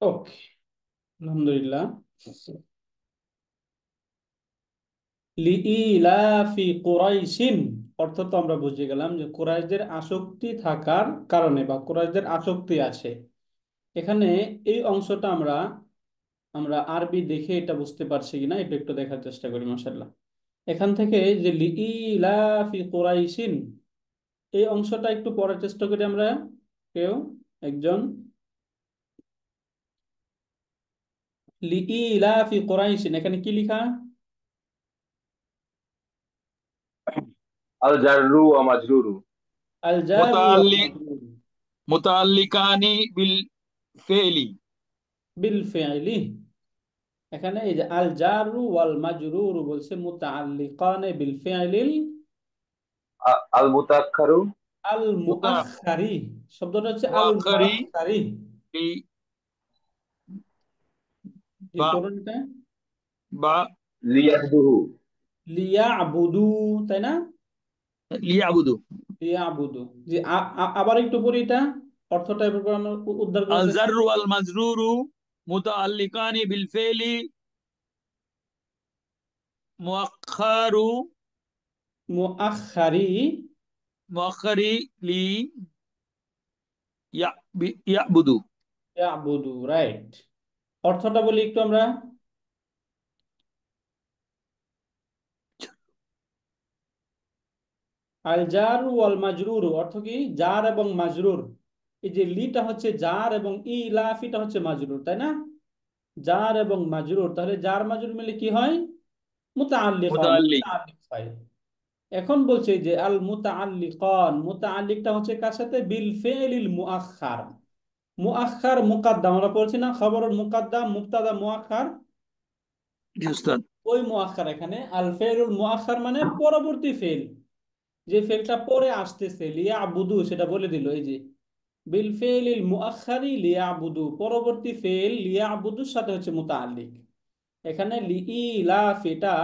ওকে, আলহামদুলিল্লাহ। লিইলাফি কুরাইশিন অর্থ তো আমরা বুঝে গেলাম যে কুরাইশদের আসক্তি থাকার কারণে বা কুরাইশদের আসক্তি আছে এখানে। এই অংশটা আমরা আমরা আরবি দেখে এটা বুঝতে পারছি কিনা এটা একটু দেখার চেষ্টা করি। মাশাআল্লাহ, এখান থেকে যে লিইলাফি কুরাইশিন এই অংশটা একটু পড়ার চেষ্টা করি আমরা। কেউ একজন, লিইলাফি কুরাইশিন এখানে কি লিখা? আল জাররু ওয়া মাজরুরু। আল জারু ওয়াল মুতাআল্লিক মাজরুর। মুতাআল্লিকানি বিল ফি'লি। বিল ফি'লি, এখানে এই যে আল জারু ওয়াল মাজরুর বলছে মুতাআল্লিকানে বিল ফি'লিল আল মুতাআক্খারু আল মুতা মুআখখারি। শব্দটা হচ্ছে আল মুআক্খারি মুআখখারি। বি জি বা পড়ুন এটা। বা লিয়াহদুহু। লিয়াবুদু, তাই না? লিয়াবুদু। লিয়াবুদু। জি আবার একটু পড়ি এটা, অর্থটা এবার করে আমরা উদ্ধার করার আল চেষ্টা জাররু করি। ওয়াল মাজরুরু মুতাআল্লিকানি বিল ফি'লি মুআক্খারু মুআখখারি মুআক্খারি লি ইয়াবুদু। ইয়াবুদু, রাইট। অর্থটা বলি একটু আমরা। আল জার ওয়াল মাজরুর অর্থ কি? জার এবং মাজরুর। এই যে লিটা হচ্ছে জার এবং ইলাফিটা হচ্ছে মাজরুর, তাই না? জার এবং মাজরুর, তাহলে জার মাজরুর মিলে কি হয়? মুতাআল্লিক হয়, মুতাআল্লিক। মুতাআল্লিক হয়। এখন বলছে যে আল মুতাআল্লিকান, মুতাআল্লিকটা হচ্ছে কার সাথে? বিল ফি'লিল মুআখখার। মুআখখার মুকাদ্দাম, আমরা পড়ছি না খবরুল মুকাদ্দাম মুবতাদা মুআখখার। জি উস্তাদ। ওই মুআখখার এখানে আল ফি'লুল মুআখখার মানে পরবর্তী ফেল, যে ফেলটা পরে আসতেছে। লিয়াবুদু সেটা বলে দিল, এই যে বিল ফেলিল মুআখখারি লিয়াবুদু, পরবর্তী ফেল লিয়াবুদুর সাথে হচ্ছে মুতাআল্লিক। এখানে লিইলাফ এটা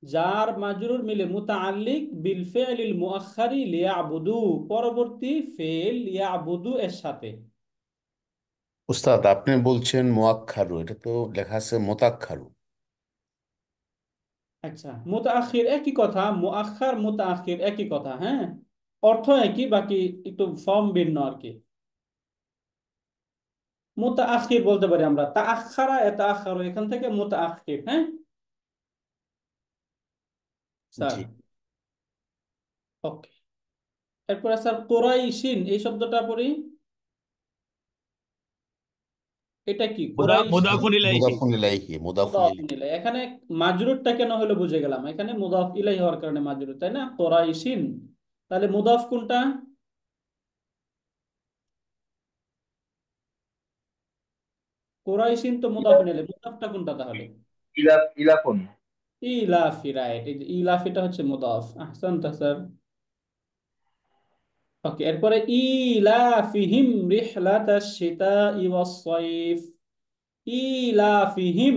জার মাজরুর মিলে মুতাআল্লিক বিল ফি'লিল মুআখখারি লিয়াবুদু, পরবর্তী ফেল লিয়াবুদু এর সাথে। উস্তাদ, আপনি বলছেন মোয়াক্খারু, এটা তো লেখা আছে মোতাক্ষারু। আচ্ছা, মুতাআখির একই কথা, মুআখখার মুতাআখির একই কথা, হ্যাঁ, অর্থ একই, বাকি একটু ফর্ম ভিন্ন আর কি। মুতাআখির বলতে পারি আমরা, তাআখারা ইয়াতাআখারু, এখান থেকে মুতাআখির, হ্যাঁ স্যার। জি। ওকে, এরপরে স্যার কুরাইশিন এই শব্দটা পড়ি। এটা কি কুরাইশিন? মুদাফুন ইলাইহি। মুদাফুন ইলাইহি, মুদাফুন মুদাফ ইলাইহি। ইলাইহি, এখানে মাজরুরটা কেন হলো বুঝে গেলাম, এখানে মুদাফ ইলাইহি হওয়ার কারণে মাজরুর, তাই না? কুরাইশিন, তাহলে মুদাফ কোনটা? কুরাইশিন তো মুদাফ ইলাইহি, মুদাফটা কোনটা তাহলে? ইলাফুন। ইলাফি, রাইট। এই যে ইলাফিটা হচ্ছে মুদাফ, আহসানতা স্যার। ওকে, এরপরে ইলাফিহিম রিহলাতাশ শিতাই ওয়াস সাইফ। ইলাফিহিম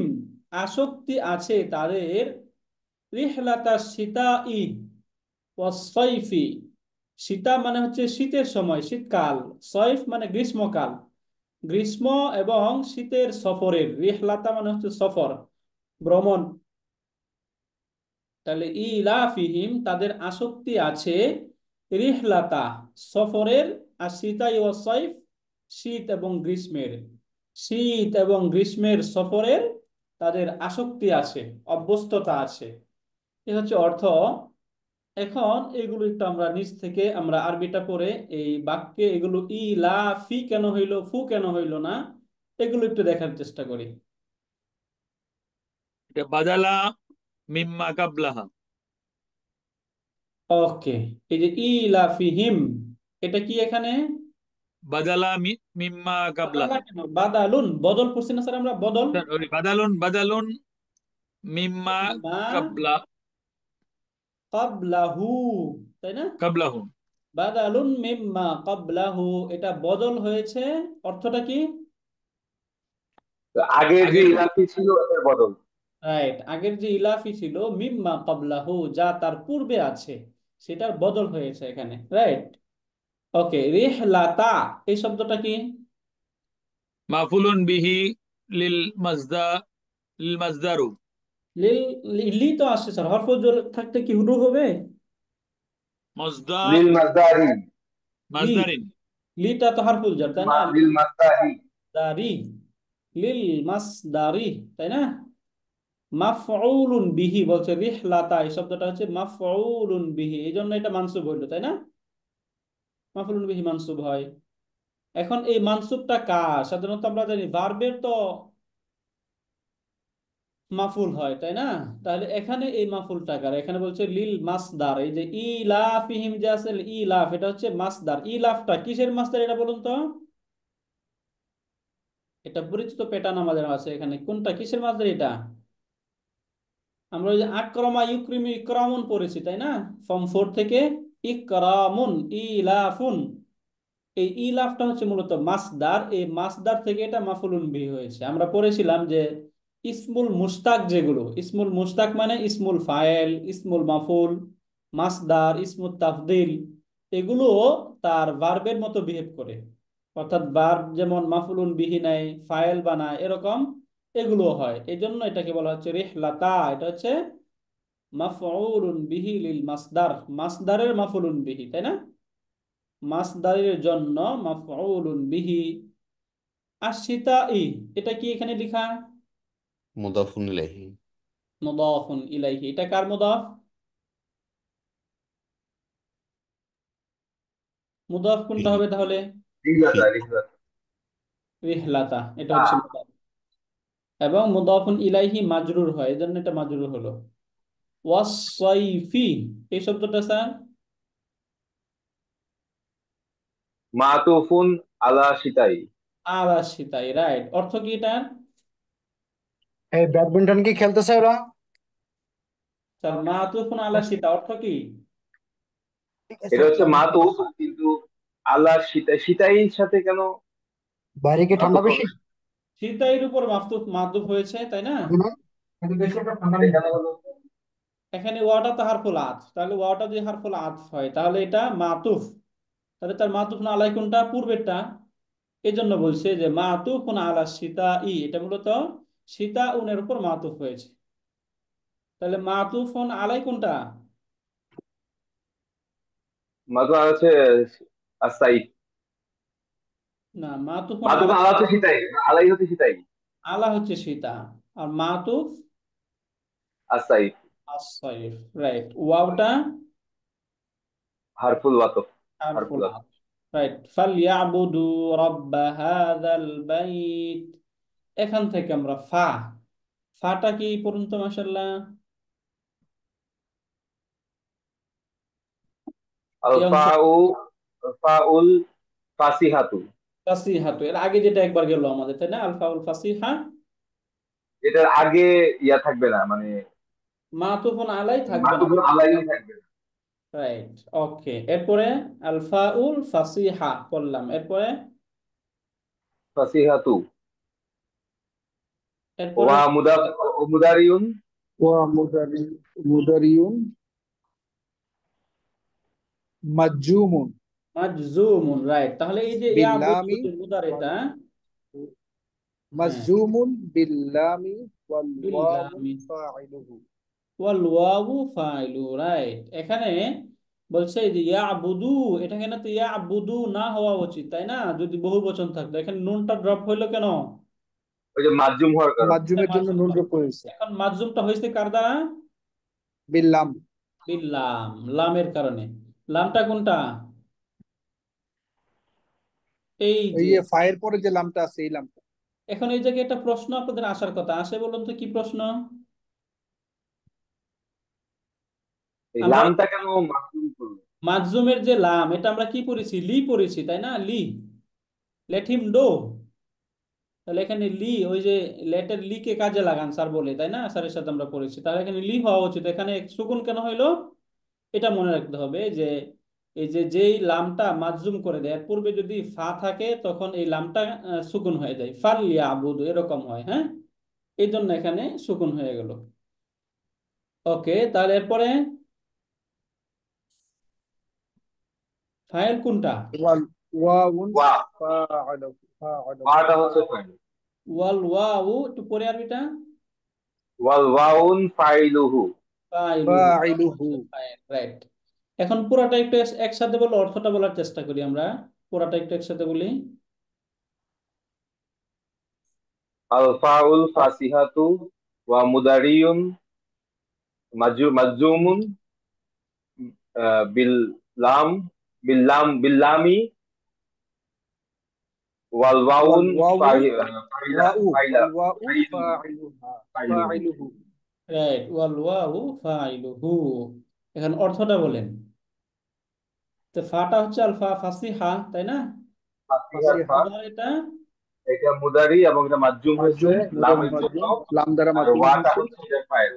আসক্তি আছে তাদের, রিহলাতাশ শিতাই ওয়াস সাইফি, শীতা মানে হচ্ছে শীতের সময়, শীতকাল। সয়ফ মানে গ্রীষ্মকাল, গ্রীষ্ম এবং শীতের সফরের। রিহলাতা মানে হচ্ছে সফর, ভ্রমণ। তাহলে ইলাফিহিম তাদের আসক্তি আছে, রিহলাতা সফরের, আর শীতাই ও সয়ফ শীত এবং গ্রীষ্মের, শীত এবং গ্রীষ্মের সফরের তাদের আসক্তি আছে, অভ্যস্ততা আছে। এ হচ্ছে অর্থ। এখন এগুলো একটু আমরা নিচ থেকে আমরা আরবিটা পড়ে এই বাক্যে এগুলো ইলাফি কেন হইলো, ফু কেন হইলো না, এগুলো একটু দেখার চেষ্টা করি। এটা বাদালা মিম্মা কাবলাহা। ওকে, এই যে ইলাফিহিম, এটা কি এখানে? বাদালা মিম্মা বাদালা কাবলাহা। কেন? বাদালুন, বদল করছি না স্যার আমরা, বদল। স্যার, ওই বাদালুন বাদালুন মিম্মা মিম্মা কাবলা ক্বাবলাহু, তাই না? কাবলাহু। বাদালুন মিম্মা ক্বাবলাহু, এটা বদল হয়েছে। অর্থটা কি? আগের যে আগের ইলাফি ছিল ওটার বদল। রাইট, আগের যে ইলাফি ছিল মিম্মা ক্বাবলাহু, যা তার পূর্বে আছে সেটার বদল হয়েছে এখানে, রাইট। ওকে, রিহলাতা এই শব্দটা কি? মাফুলুন বিহি লিল মাজদা লিল মাজদারু। লিল, লি তো আসছে স্যার, হরফ জল থাকতে কি হুরুফ হবে? মজদা লিল মাসদারি। লি, মাজদারিন। লিটা তো হরফুল জার, তাই না? লিল মাসদারি। দারি, লিল মাসদারি, তাই না? মাফউলুন বিহি বলছে, রিহলাতা এই শব্দটা হচ্ছে মাফউলুন বিহি, এই জন্য এটা মানসুব হইলো, তাই না? মাফউলুন বিহি মানসুব হয়। এখন এই মানসুবটা কার? সাধারণত আমরা জানি ভার্বের তো মাফুল হয়, তাই না? তাহলে এখানে এই মাফুলটা কার? এখানে বলছে লিল মাসদার, এই যে ইলাফিহিম যে আছে, ইলাফ এটা হচ্ছে মাসদার। ইলাফটা কিসের মাসদার এটা বলুন তো? এটা পরিচিত প্যাটার্ন আমাদের আছে এখানে, কোনটা কিসের মাসদার এটা? আমরা ওই যে আক্রমা ইউক্রিমু ইকরামুন পড়েছি, তাই না? ফর্ম 4 থেকে, ইকরামুন ইলাফুন, এই ইলাফটা হচ্ছে মূলত মাসদার। এই মাসদার থেকে এটা মাফুলুন বিহি হয়েছে। আমরা পড়েছিলাম যে ইসমুল মুশতাক, যেগুলো ইসমুল মুশতাক মানে ইসমুল ফায়েল, ইসমুল মাফুল, মাসদার, ইসমুল তাফদিল, এগুলো তার ভার্বের মতো বিহেভ করে। অর্থাৎ ভার্ব যেমন মাফুলুন বিহি নেয়, ফায়েল বানায়, এরকম এগুলো হয়। এই জন্য এটাকে বলা হচ্ছে রিহলাতা, এটা হচ্ছে মাফউলুন বিহি লিল মাসদার, মাসদারের মাফুলুন বিহি, তাই না? মাসদারের জন্য মাফউলুন বিহি। আশিতাই, এটা কি এখানে লেখা? মুদাফুন ইলাইহি। মুদাফুন ইলাইহি, এটা কার মুদাফ? মুদাফ কোনটা ফিহি। হবে তাহলে? ফি। রিহলাতা রিহলাতা। রিহলাতা, এটা হচ্ছে হ্যাঁ। মুদাফ। এবং মুদাফুন ইলাইহি মাজরুর হয়, এজন্য এটা মাজরুর হলো। ওয়াসাইফি, এই শব্দটা স্যার মাতুফুন আলা শিতাই। আলা শীতাই, রাইট। অর্থ কি এটা? এই ব্যাডমিন্টন কি খেলতেছে ওরা? স্যার মাতুফুন আলা শীতা অর্থ কি? ঠিক আছে, এটা হচ্ছে মাতুফ, কিন্তু আলা শিতাই, শিতাইর সাথে কেন বাইরে কি ঠান্ডা মাতুফ বেশি? হবে? শীতাইয়ের উপর মাতুফ মাতুফ হয়েছে, তাই না? কিন্তু বেশি একটা ঠান্ডা এটা নেই। কেন হলো? এখানে ওয়াটা তো হারফুল আতফ, তাহলে ওয়াটা যদি হারফুল আতফ হয় তাহলে এটা মাতুফ। তাহলে তার মাতুফ না আলাই কোনটা? পূর্বেরটা। এই জন্য বলছে যে মাতুফ না আলা সীতা ই, এটা মূলত সীতা উনের উপর মাতুফ হয়েছে। তাহলে মাতুফ আলাই কোনটা? মাতুফ আলা হচ্ছে আসাইফ। না, মাতুফ মাতুফ আলা, আলা হচ্ছে শিতাই, আলাই হচ্ছে শিতাই। আলা হচ্ছে সীতা, আর মাতুফ আসাইফ। আসসাইফ, রাইট। ওয়াওটা হারফুল ওয়াতফ। হারফুল হারফুল ওয়াতফ। আতফ, রাইট। ফালইয়াবুদু রাব্বা হাযাল বাইত, এখান থেকে আমরা ফা, ফাটা কি পড়ুন তো মাশাআল্লাহ। আল এই অংশ ফাউ, ফাউল ফাসিহাতু। ফাসিহাতু, এর আগে যেটা একবার গেল আমাদের, তাই না? আলফাউল ফাসিহা, এটার আগে ইয়া থাকবে না, মানে মাতুফুন আলাই থাকবে না, মাতুফুল আলাই থাকবে না। রাইট। ওকে, এরপরে আলফাউল ফাসিহা করলাম, এরপরে ফাসিহাতু। এরপরে ওয়া মুদাফ, ও মুদারিউন। ওয়া মুদারিউন মাজুমুন মাজজুমুন, রাইট। তাহলে এই যে ইয়াবুদু বিল্লামি যে মুদারিটা, হ্যাঁ, মাজুমুন বিল্লামি ওয়াল ওয়াউ বিল্লামি ফাইলুহু। ওয়াল ওয়াউ ফাইলু, রাইট। এখানে বলছে যে ইয়াবুদু, এটা এখানে তো ইয়াবুদু না হওয়া উচিত, তাই না? যদি বহু বচন থাকতো, এখানে নুনটা ড্রপ হইলো কেন? ওই যে মাজজুম হওয়ার কারণে। মাজুমের জন্য নুন যোগ করেছে এখন মাজজুমটা হয়েছে কার দ্বারা? বিল্লাম। বিল্লাম, লামের কারণে। লামটা কোনটা? এই এই যে, যে ফায়ের পরে যে লামটা আছে এই লামটা। এখন এই জায়গায় একটা প্রশ্ন আপনাদের আসার কথা আসে, বলুন তো কি প্রশ্ন? এই আমরা লামটা কেন মাজজুম করলো? মাজজুমের যে লাম, এটা আমরা কি পড়েছি? লি পড়েছি, তাই না? লি, লেট হিম ডো। তাহলে এখানে লি, ওই যে লেটের লি কে কাজে লাগান স্যার বলে, তাই না? স্যারের সাথে আমরা পড়েছি, তাহলে এখানে লি হওয়া উচিত। এখানে সুকুন কেন হইলো? এটা মনে রাখতে হবে যে এই যে যেই লামটা মাজজুম করে দেয়, এর পূর্বে যদি ফা থাকে তখন এই লামটা সুকুন হয়ে যায়, ফাল ইয়াবুদু এরকম হয়, হ্যাঁ? এই জন্য এখানে সুকুন হয়ে গেল। ওকে, তাহলে এরপরে ফাইল কোনটা? ওয়াউন ওয়া ফাআলুহু ফাআলুহু ওয়াটা হচ্ছে ফাইল, ওয়াল ওয়াউ একটু পরে আরবিটা, ওয়াল ওয়াউন ফাইলুহু। ফাইলুহু, ফাইলুহু রাইট। এখন পুরাটা একটু একসাথে বলে অর্থটা বলার চেষ্টা করি আমরা, পুরাটা একটু একসাথে বলি। আল ফাউল ফাসিহাতু ওয়া মুদারিয়ুন মাজুমুন বিল লাম বিল লামি ওয়াল ওয়াউন ওয়াল ওয়াউ ফাইলা ফাইলা ওয়াল ওয়াউ ফাইলুহু ফাইলুহু। ফাইলুহু রাইট, ওয়াল ওয়াউ ফাইলুহু। এখন অর্থটা বলেন। তো ফাটা হচ্ছে আলফা ফাসিহা, তাই না? ফাসিহার ফাসিহা ফা, এটা এটা মুদারি এবং এটা মাজুম হয়েছে মাজুম মুদারি লামের জন্য, মাজুম লাম দ্বারা আর মাজুম ওয়াটা হয়েছে হচ্ছে এটা ফাইল।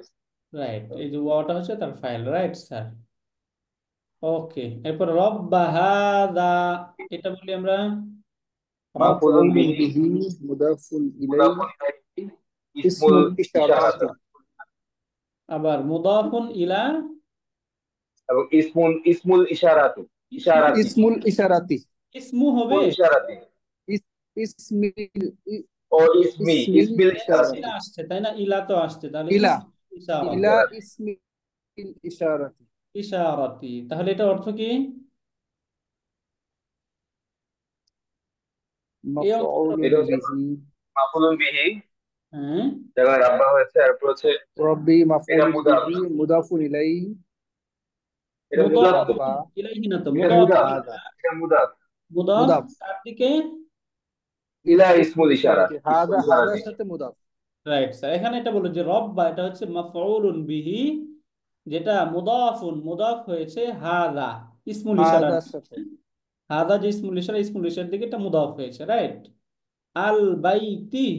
রাইট, এই যে ওয়াটা হচ্ছে তার ফাইল, রাইট স্যার। ওকে, এরপর রব্বা হাদা, এটা বলি আমরা রব। মাফউলুন মাফউলুন বিহি বিহি মুদাফুন ইলাই মুদাফুন ইলাইহি ইসমুল ইসমুল ইশারাতি ইশারাতা, আবার মুদাফুন ইলা এবং ইসমুল ইশারাতু ইসমু, ইশারাতি ইসমুল ইশারাতি ইসমু হবে। ইসমুল ইশারাতি ইসমিল ও ইসমিল ইলা ইশারাতি আসছে তাই না, ইলা তো আসছে, তাহলে ইলা ইশারাতি, ইলা ইসমিল ইশারাতি ইশারাতি, তাহলে এটা অর্থ কি? এই অংশটা, মাফউলুন এটা হচ্ছে বিহি মাফউলুন বিহি, হ্যাঁ, জায়গায় রাব্বা হয়েছে, এরপর হচ্ছে রব্বি এটা মাফউলুন মুদাফ, বিহি মুদাফুন ইলাই এটা মুদাফ তো, মুদাফুন হাদা ইলাইহি না তো, এটা মুদাফ মুদাফ, হাদা এটা মুদাফ, মুদাফ মুদাফ তার দিকে। ইলা ইসমুল ইসমুল ইশারা, ইশারাতি হাদা ইসমুল হাদার ইশারাতি। সাথে মুদাফ রাইট স্যার, এখানে এটা বলো যে রব্বা এটা হচ্ছে মাফউলুন বিহি, যেটা মুদাফুন মুদাফ হয়েছে হাদা ইসমুল ইশারা, হাদার সাথে হাদা যে ইসমুল ইশারা, ইসমুল ইশারার দিকে এটা মুদাফ হয়েছে, রাইট। আল বাইতি,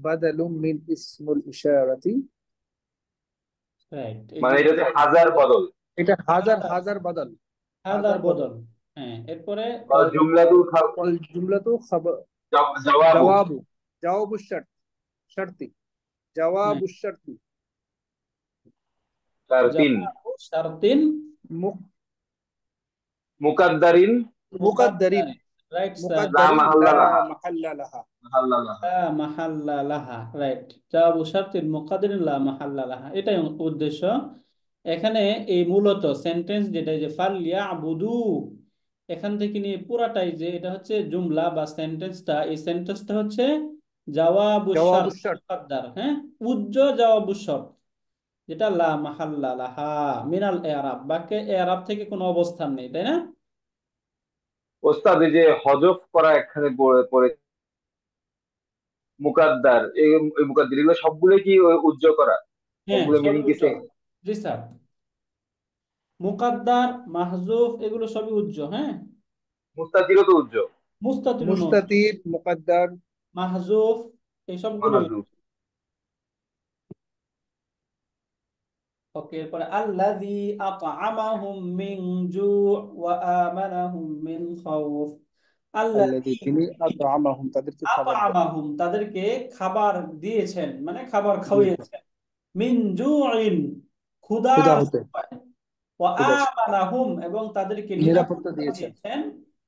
বাদালুম মিন ইসমুল ইশারাতি রাইট, এই মানে যে এটা হচ্ছে হাজার বদল এটা হাজার হাজার বদল হাদার হাজার বদল বদল। হ্যাঁ, এরপরে বা জুমলাতুল ওয়াল জুমলাতু জওয়াবু জওয়াবু জওয়াবু শার্ত শার্তি হ্যাঁ, জওয়াবু শার্তি শারতিন জাওয়াবু শারতিন মুকাদ্দারিন মুকাদ্দারিন রাইট স্যার, লা মুকাদ্দারিন মাহাল্লা লা লাহা, মাহাল্লা লাহা মাহাল্লা লাহা। লা মাহাল্লা লাহা, রাইট। জাওয়াবু শারতিন মুকাদ্দারিন লা মাহাল্লা লাহা, এটাই উদ্দেশ্য এখানে। এই মূলত সেন্টেন্স যেটা, এই যে ফাল ইয়াবুদু, এখান থেকে নিয়ে পুরাটাই যে এটা হচ্ছে জুমলা বা সেন্টেন্সটা, এই সেন্টেন্সটা হচ্ছে জাওয়াবু জওয়াবু শারত শার্ত মুকাদ্দার, হ্যাঁ, উজ্জ জাওয়াবু শর্ত, যেটা লা মাহাল্লা লাহা মিনাল এরাব, বাক্যে এরাব থেকে কোনো অবস্থান নেই, তাই না? ওস্তাদ এই যে হজফ করা এখানে পড়ে মুকাদ্দার, এই মুকাদ্দির এগুলো সবগুলো কি ওই উজ্জ্বল করা, হ্যাঁ, সবগুলো সবই মিনিং কি উজ্জ, সেম? জি স্যার। মুকাদ্দার মাহজুফ এগুলো সবই উজ্জ, হ্যাঁ। মুস্তাতিরও তো উজ্জ্বল, মুস্তাতির নয়, মুস্তাতির মুকাদ্দার মাহজুফ এই সবগুলো। মাহজুব। ওকে, এরপরে আল্লাযী আত'আমাহুম মিন জু' ওয়া আমানাহুম মিন খাউফ। আল্লাযী আল্লাযী তিনি আত'আমাহুম তাদেরকে খাবার দেন আত'আমাহুম তাদেরকে খাবার দিয়েছেন, মানে খাবার দিয়েছেন খাওয়িয়েছেন, মিন জু'ইন ক্ষুধার ক্ষুধা হতে সময়, ওয়া ক্ষুধা আমানাহুম এবং তাদেরকে নিরাপত্তা নিরাপত্তা দিয়েছেন দিয়েছেন,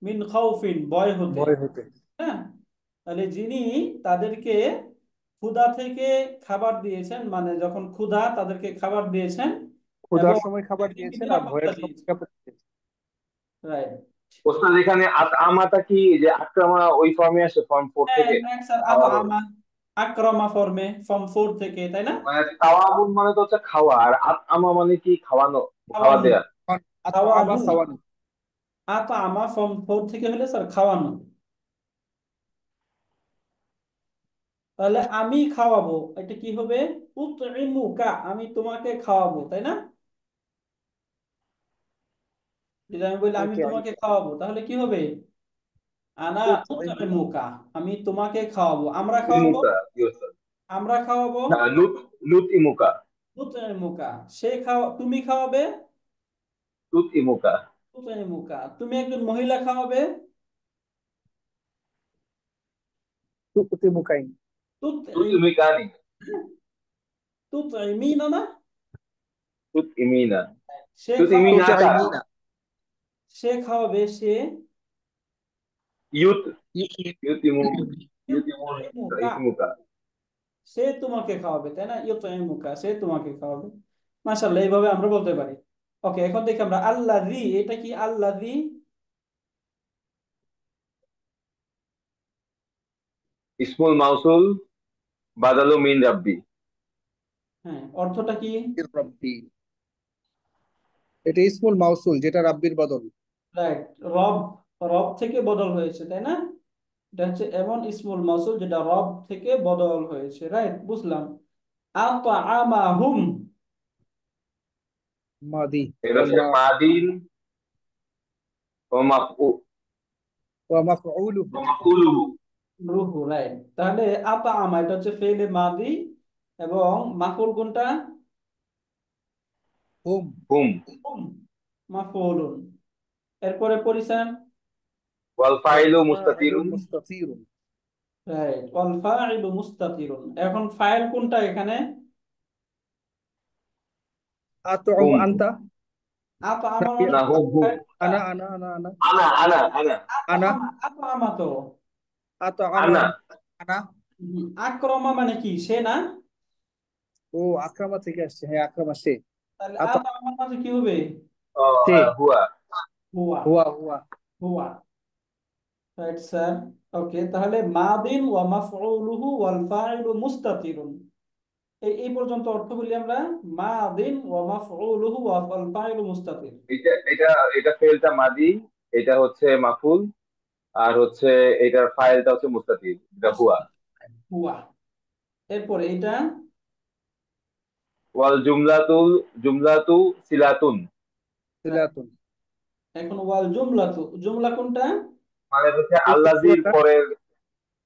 মিন খাউফিন ভয় হতে, ভয় হতে হ্যাঁ। তাহলে যিনি তাদেরকে ক্ষুধা থেকে খাবার দিয়েছেন, মানে যখন ক্ষুধা তাদেরকে খাবার দিয়েছেন ক্ষুধার এবং সময় খাবার তাদেরকে দিয়েছেন আর নিরাপত্তা ভয়ের সময় দিয়েছেন, নিরাপত্তা দিয়েছেন রাইট। ওস্তাদ এখানে আমাটা কি যে আক্রমা ওই ফর্মে আসে, ফর্ম 4 হ্যাঁ, থেকে রাইট স্যার, আত খাওয়ানো, আমা আক্রমা ফর্মে ফর্ম 4 থেকে, তাই না? মানে তাওয়াবুন মানে তো হচ্ছে খাওয়া, আর আমা মানে কি খাওয়ানো, খাওয়া খাওয়ানো, দেয়া। আত'আমা খাওয়ানো। খাওয়ানো আত আমা ফর্ম 4 থেকে হলে স্যার খাওয়ানো। তাহলে আমি খাওয়াবো, এটা কি হবে? উতইমুকা, আমি তোমাকে খাওয়াবো, তাই না? যদি আমি বলি আমি ওকে তোমাকে খাওয়াবো, তাহলে কি হবে? আনা উতইমুকা উতইমুকা, আমি তোমাকে খাওয়াবো, আমরা খাওয়াবো, ইমুকা কি ওস্তাদ? আমরা খাওয়াবো। লুত ইমুকা, উতইমুকা, সে খাওয়া, তুমি খাওয়াবে। লুত ইমুকা, উতইমুকা, তুমি একজন মহিলা খাওয়াবে। তু'তিমুকাইন লুত তুতইম, ইমিকানি, তুতইমিনা না, লুত ইমিনা, সে লুত খাওয়াবে, ইমিনাকা, তুতইমিনা সে খাওয়াবে, সে ইউত ই- ইউতিমু ইউতিমুন ইউতইমুকা, ইতিমুকা। সে তোমাকে খাওয়াবে, তাই না? ইউতইমুকা, সে তোমাকে খাওয়াবে। মাশাআল্লাহ, এইভাবে আমরা বলতে পারি। ওকে, এখন দেখি আমরা আল্লাযী, এটা কি আল্লাযী? ইসমুল মাউসুল বাদালু মিন রাব্বি। হ্যাঁ, অর্থটা কি? রাব্বি, এটা ইসমুল মাউসুল যেটা রাব্বির বদল। রাইট, রব, রব থেকে বদল হয়েছে, তাই না? এটা হচ্ছে এমন ইসমুল মাউসুল যেটা রব থেকে বদল হয়েছে, রাইট, বুঝলাম। আতআমাহুম, মাদি এটা হচ্ছে মাদিন ও মাফউ ওয়া মাফউলুহু ও মাফউলুহু। রুহু, রাইট। তাহলে আতআমা এটা হচ্ছে ফেলে মাদি, এবং মাফউল কোনটা? হুম হুম। হুম, মাফউলুন। এরপরে পরিসান, ওয়াল ওয়াল ফাইলু ফাইলু মুস্তাতিরুন। মুস্তাতিরুন। রাইট, ওয়াল ফাইলু মুস্তাতিরুন। এখন ফাইল কোনটা এখানে? আতআম হুম। আনতা, আতআমা মানে না, হুম হুম। ফাইল কোনটা? আনা আনা। আনা আতআমা তো। আনা। আতআমাহু আনা। আক্রমা মানে কি, সে না? ও আকরামা থেকে আসছে, হ্যাঁ আকরামা সে। তাহলে আত আতআমা মানে কি হবে? ও, সে হুয়া। হুয়া, হুয়া হুয়া, রাইট স্যার। ওকে, তাহলে মাদিন ওয়া মাফউলুহু ওয়াল ফাইলু মুস্তাতিরুন, এই পর্যন্ত অর্থ বলি আমরা। মাদিন ওয়া মাফউলুহু ওয়াল ফাইলু মুস্তাতির। এটা এটা এটা ফেলটা মাদি, এটা হচ্ছে মাফুল, আর হচ্ছে এটার ফাইলটা হচ্ছে মুস্তাতির, এটা হুয়া। হুয়া। এরপরে এটা, ওয়াল জুমলাতু সিলাতুন। সিলাতুন। এখন ওয়াল জুমলাতু, জুমলা কোনটা? মানে হচ্ছে এই যে আল্লাযির জুমলাটা, পরের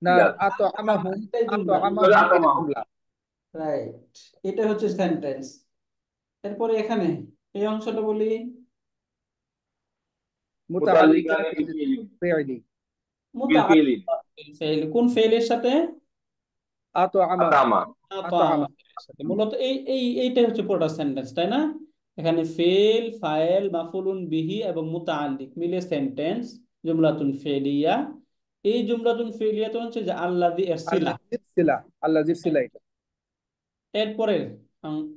না সিলাত। আতআমাহুম, এটাই জুমলা, তাহলে আতআমাহুম এটা আতামাহু। জুমলা। রাইট, এটা হচ্ছে সেন্টেন্স। এরপরে এখানে এই অংশটা বলি। মুতাআল্লিকান মুতাল্লিকানি বিল বিফিইলিন। ফি'লি। বিফিইলিন। মুতাআল্লিক ফেইল, কোন ফেইলের সাথে? আতআমাহু আতামা। আতামা আতআমা। ফেইলের সাথে। মূলত এইটাই হচ্ছে পুরোটা সেন্টেন্স, তাই না? এখানে ফেল, ফাইল, মাফুলুন বিহি এবং মুতাআল্লিক মিলে সেন্টেন্স জুমলাতুন ফেলিয়া। এই জুমলাতুন ফেলিয়াতে হচ্ছে যে আল্লাযী এর সিলা। আল্লাযির সিলা, আল্লাযির সিলা এটা। এরপরের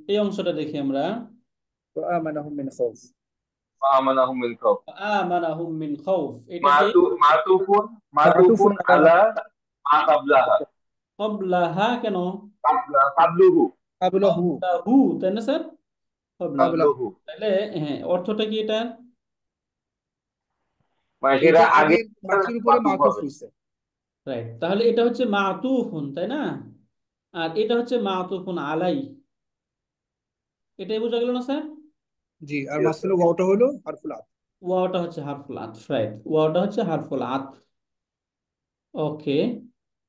এই অংশটা দেখি আমরা। ওয়া আমানাহুম মিন খাউফ। আমানাহুম মিন খাউফ। আমানাহুম মিন খাউফ, এটা কি? মাতুফুন মা'তুফুন আলা আলা মা কাবলাহা। ক্বাবলাহা কেন? কাবলুহু। ক্বাবলাহু ক্বাবলাহু, তাই না স্যার? ক্বাবলাহু। ক্বাবলাহু। কাবলুহু। তাহলে হ্যাঁ, অর্থটা কি এটা? মানে সেটা এইটা আগে আগের বাক্যের উপরে মাতুফ মাতুফ হবে। হইছে। রাইট, তাহলে এটা হচ্ছে মাতুফুন, তাই না? আর এটা হচ্ছে মাতুফুন আলাই। এটাই বোঝা গেল না স্যার? জি, আর Yes, sir. মাঝখানে ওয়াওটা হলো হারফুল আতফ। ওয়াওটা হচ্ছে হারফুল আতফ, রাইট, ওয়াওটা হচ্ছে হারফুল আতফ। ওকে,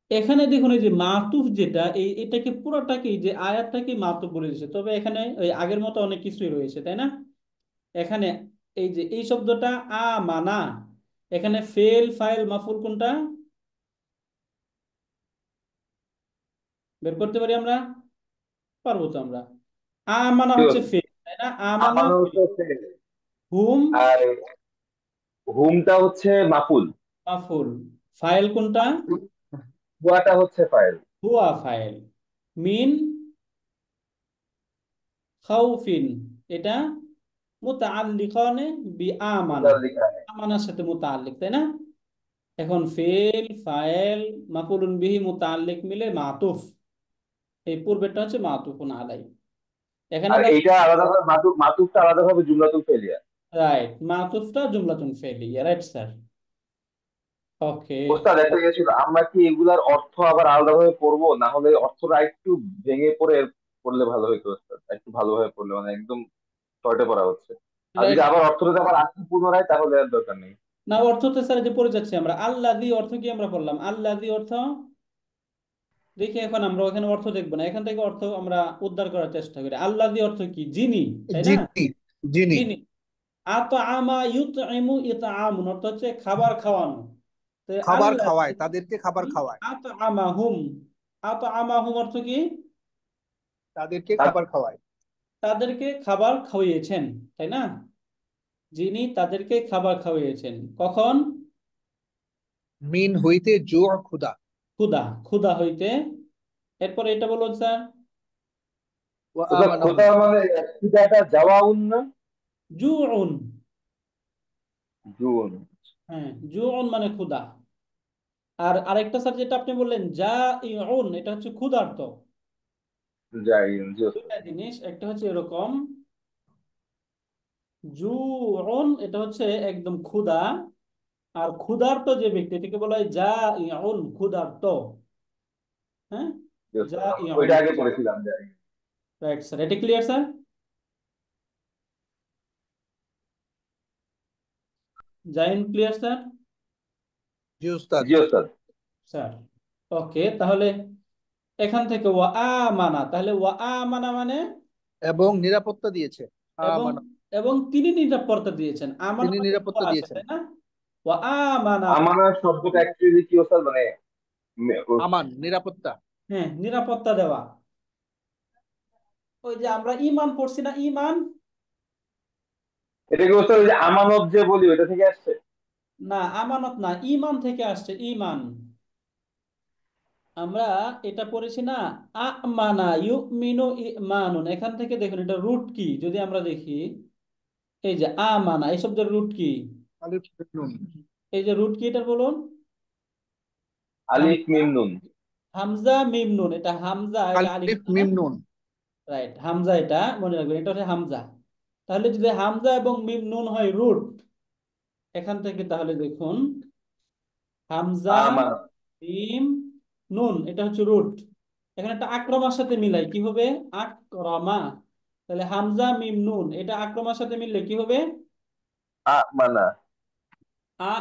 এখানে দেখুন এই যে মাতুফ যেটা, এটাকে পুরোটাকে, যে আয়াতটাকে মাতুফ বলে দিয়েছে, তবে এখানে ওই আগের মতো অনেক কিছুই রয়েছে, তাই না? এখানে এই যে এই শব্দটা আমানা, এখানে ফেল, ফাইল, মাফুল কোনটা বের করতে পারি আমরা? পারবো তো আমরা। আমানা হচ্ছে Sure. ফেল, তাই না? আমানা আমানু ফেল। হচ্ছে ফেল। হুম, আর হুমটা হচ্ছে মাফুল। মাফুল। ফাইল কোনটা? হুয়াটা হচ্ছে ফাইল। হুয়া ফাইল। মিন খাউফিন, এটা মুতাআল্লিকানে বি আমানা, মুতাল্লিকানি। আমানার সাথে মুতাআল্লিক, তাই না? এখন ফেল, ফাইল, মাফুলুন বিহি, মুতাআল্লিক মিলে মাতুফ। এই পূর্বেরটা হচ্ছে মাতুফুন আলাই। এখানে আর দেখ, এইটা আলাদাভাবে মাতুফটা আলাদাভাবে জুমলাতুল ফেলিয়া। রাইট, মাতুফটা জুমলাতুন ফেলিয়া, রাইট স্যার। ওকে, ওস্তাদ একটা ইয়ে ছিল, আমরা কি এগুলার অর্থ আবার আলাদাভাবে পড়বো, না হলে অর্থটা একটু ভেঙে পড়ে পড়লে ভালো হতো ওস্তাদ, একটু ভালোভাবে পড়লে, মানে একদম শর্টে পড়া হচ্ছে। আর যদি রাইট। আবার অর্থটা আবার আসতে পুনরায়, তাহলে আর দরকার নেই। না, অর্থ তো স্যার যে পড়ে যাচ্ছে আমরা, আল্লাযী অর্থ কি আমরা পড়লাম? আল্লাযী অর্থ দেখি, এখন আমরা ওখানে অর্থ দেখবো না, এখান থেকে অর্থ আমরা উদ্ধার করার চেষ্টা করি। আল্লাযী অর্থ কি? যিনি, তাই না? জিনি, জিনি যিনি। আতআমা ইউতইমু ইতআমুন, অর্থ হচ্ছে খাবার খাওয়ানো। তো খাবার আল্লাযী, খাওয়ায়, তাদেরকে খাবার খাওয়ায়, আতআমাহুম, আতআমাহুম অর্থ কি? তাদেরকে তার খাবার খাওয়ায়। তাদেরকে খাবার খাওয়িয়েছেন, তাই না? যিনি তাদেরকে খাবার খাওয়িয়েছেন। কখন? মিন হইতে জু ক্ষুধা। ক্ষুধা, ক্ষুধা হইতে। এরপর এটা বলুন স্যার। ওয়া ওটা আমানাহুম। খোদা মানে খিদাটা যাওয়াউন না? জুউন। জুন। হ্যাঁ, জুউন মানে ক্ষুধা। আর আরেকটা স্যার যেটা আপনি বললেন যা ইউন, এটা হচ্ছে ক্ষুধার্ত। যাই জি ওস্তাদ। দুইটা জিনিস, একটা হচ্ছে এরকম জুউন, এটা হচ্ছে একদম ক্ষুধা। আর ক্ষুধার্ত যে ব্যক্তি, এটাকে বলা হয় যা ইউন, ক্ষুধার্ত। হ্যাঁ, জি যা ওস্তাদ, আমরা ইউন। ওইটা আগে পড়েছিলাম যাই। রাইট স্যার, এটা ক্লিয়ার স্যার? জাইন ক্লিয়ার স্যার? জি উস্তাদ। জি ওস্তাদ। স্যার, ওকে, তাহলে এখান থেকে ওয়া আমানা, তাহলে ওয়া আমানা মানে এবং নিরাপত্তা দিয়েছে। এবং, আমানা, এবং তিনি নিরাপত্তা দিয়েছেন। আমানা তিনি মানে নিরাপত্তা ওয়া আছে, দিয়েছেন। তাই না? ওয়া আমানা মানে, আমানা শব্দটা অ্যাকচুয়ালি কি ওস্তাদ মানে আমান নিরাপত্তা। হ্যাঁ, নিরাপত্তা দেওয়া। ওই যে আমরা ঈমান পড়ছি না, ঈমান? এটা কি ওস্তাদ ওই যে আমানত যে বলি ওইটা থেকে আসছে? না, আমানত না, ঈমান থেকে আসছে, ঈমান। আমরা এটা পড়েছি না, আমানা ইউমিনু ঈমানুন। এখান থেকে দেখুন এটা রুট কি, যদি আমরা দেখি, এই যে আমানা, এই শব্দের রুট কি? আলিফ নুন। এই যে রুট কি, এটা বলুন। আলিফ হামজা, মিম নুন। হামজা মিম নুন। এটা হামজা, এটা আলিফ আলিফ না? মিম নুন। রাইট, হামজা, এটা মনে রাখবেন, এটা হচ্ছে হামজা। তাহলে যদি হামজা এবং মিম নুন হয় রুট, এখান থেকে তাহলে দেখুন হামজা আমানত। মিম নুন, এটা হচ্ছে রুট। এখানে একটা আক্রমার সাথে মিলাই কি হবে? আক্রমা। তাহলে হামজা মিম নুন, এটা আক্রমার সাথে মিললে কি হবে? আমানা। আ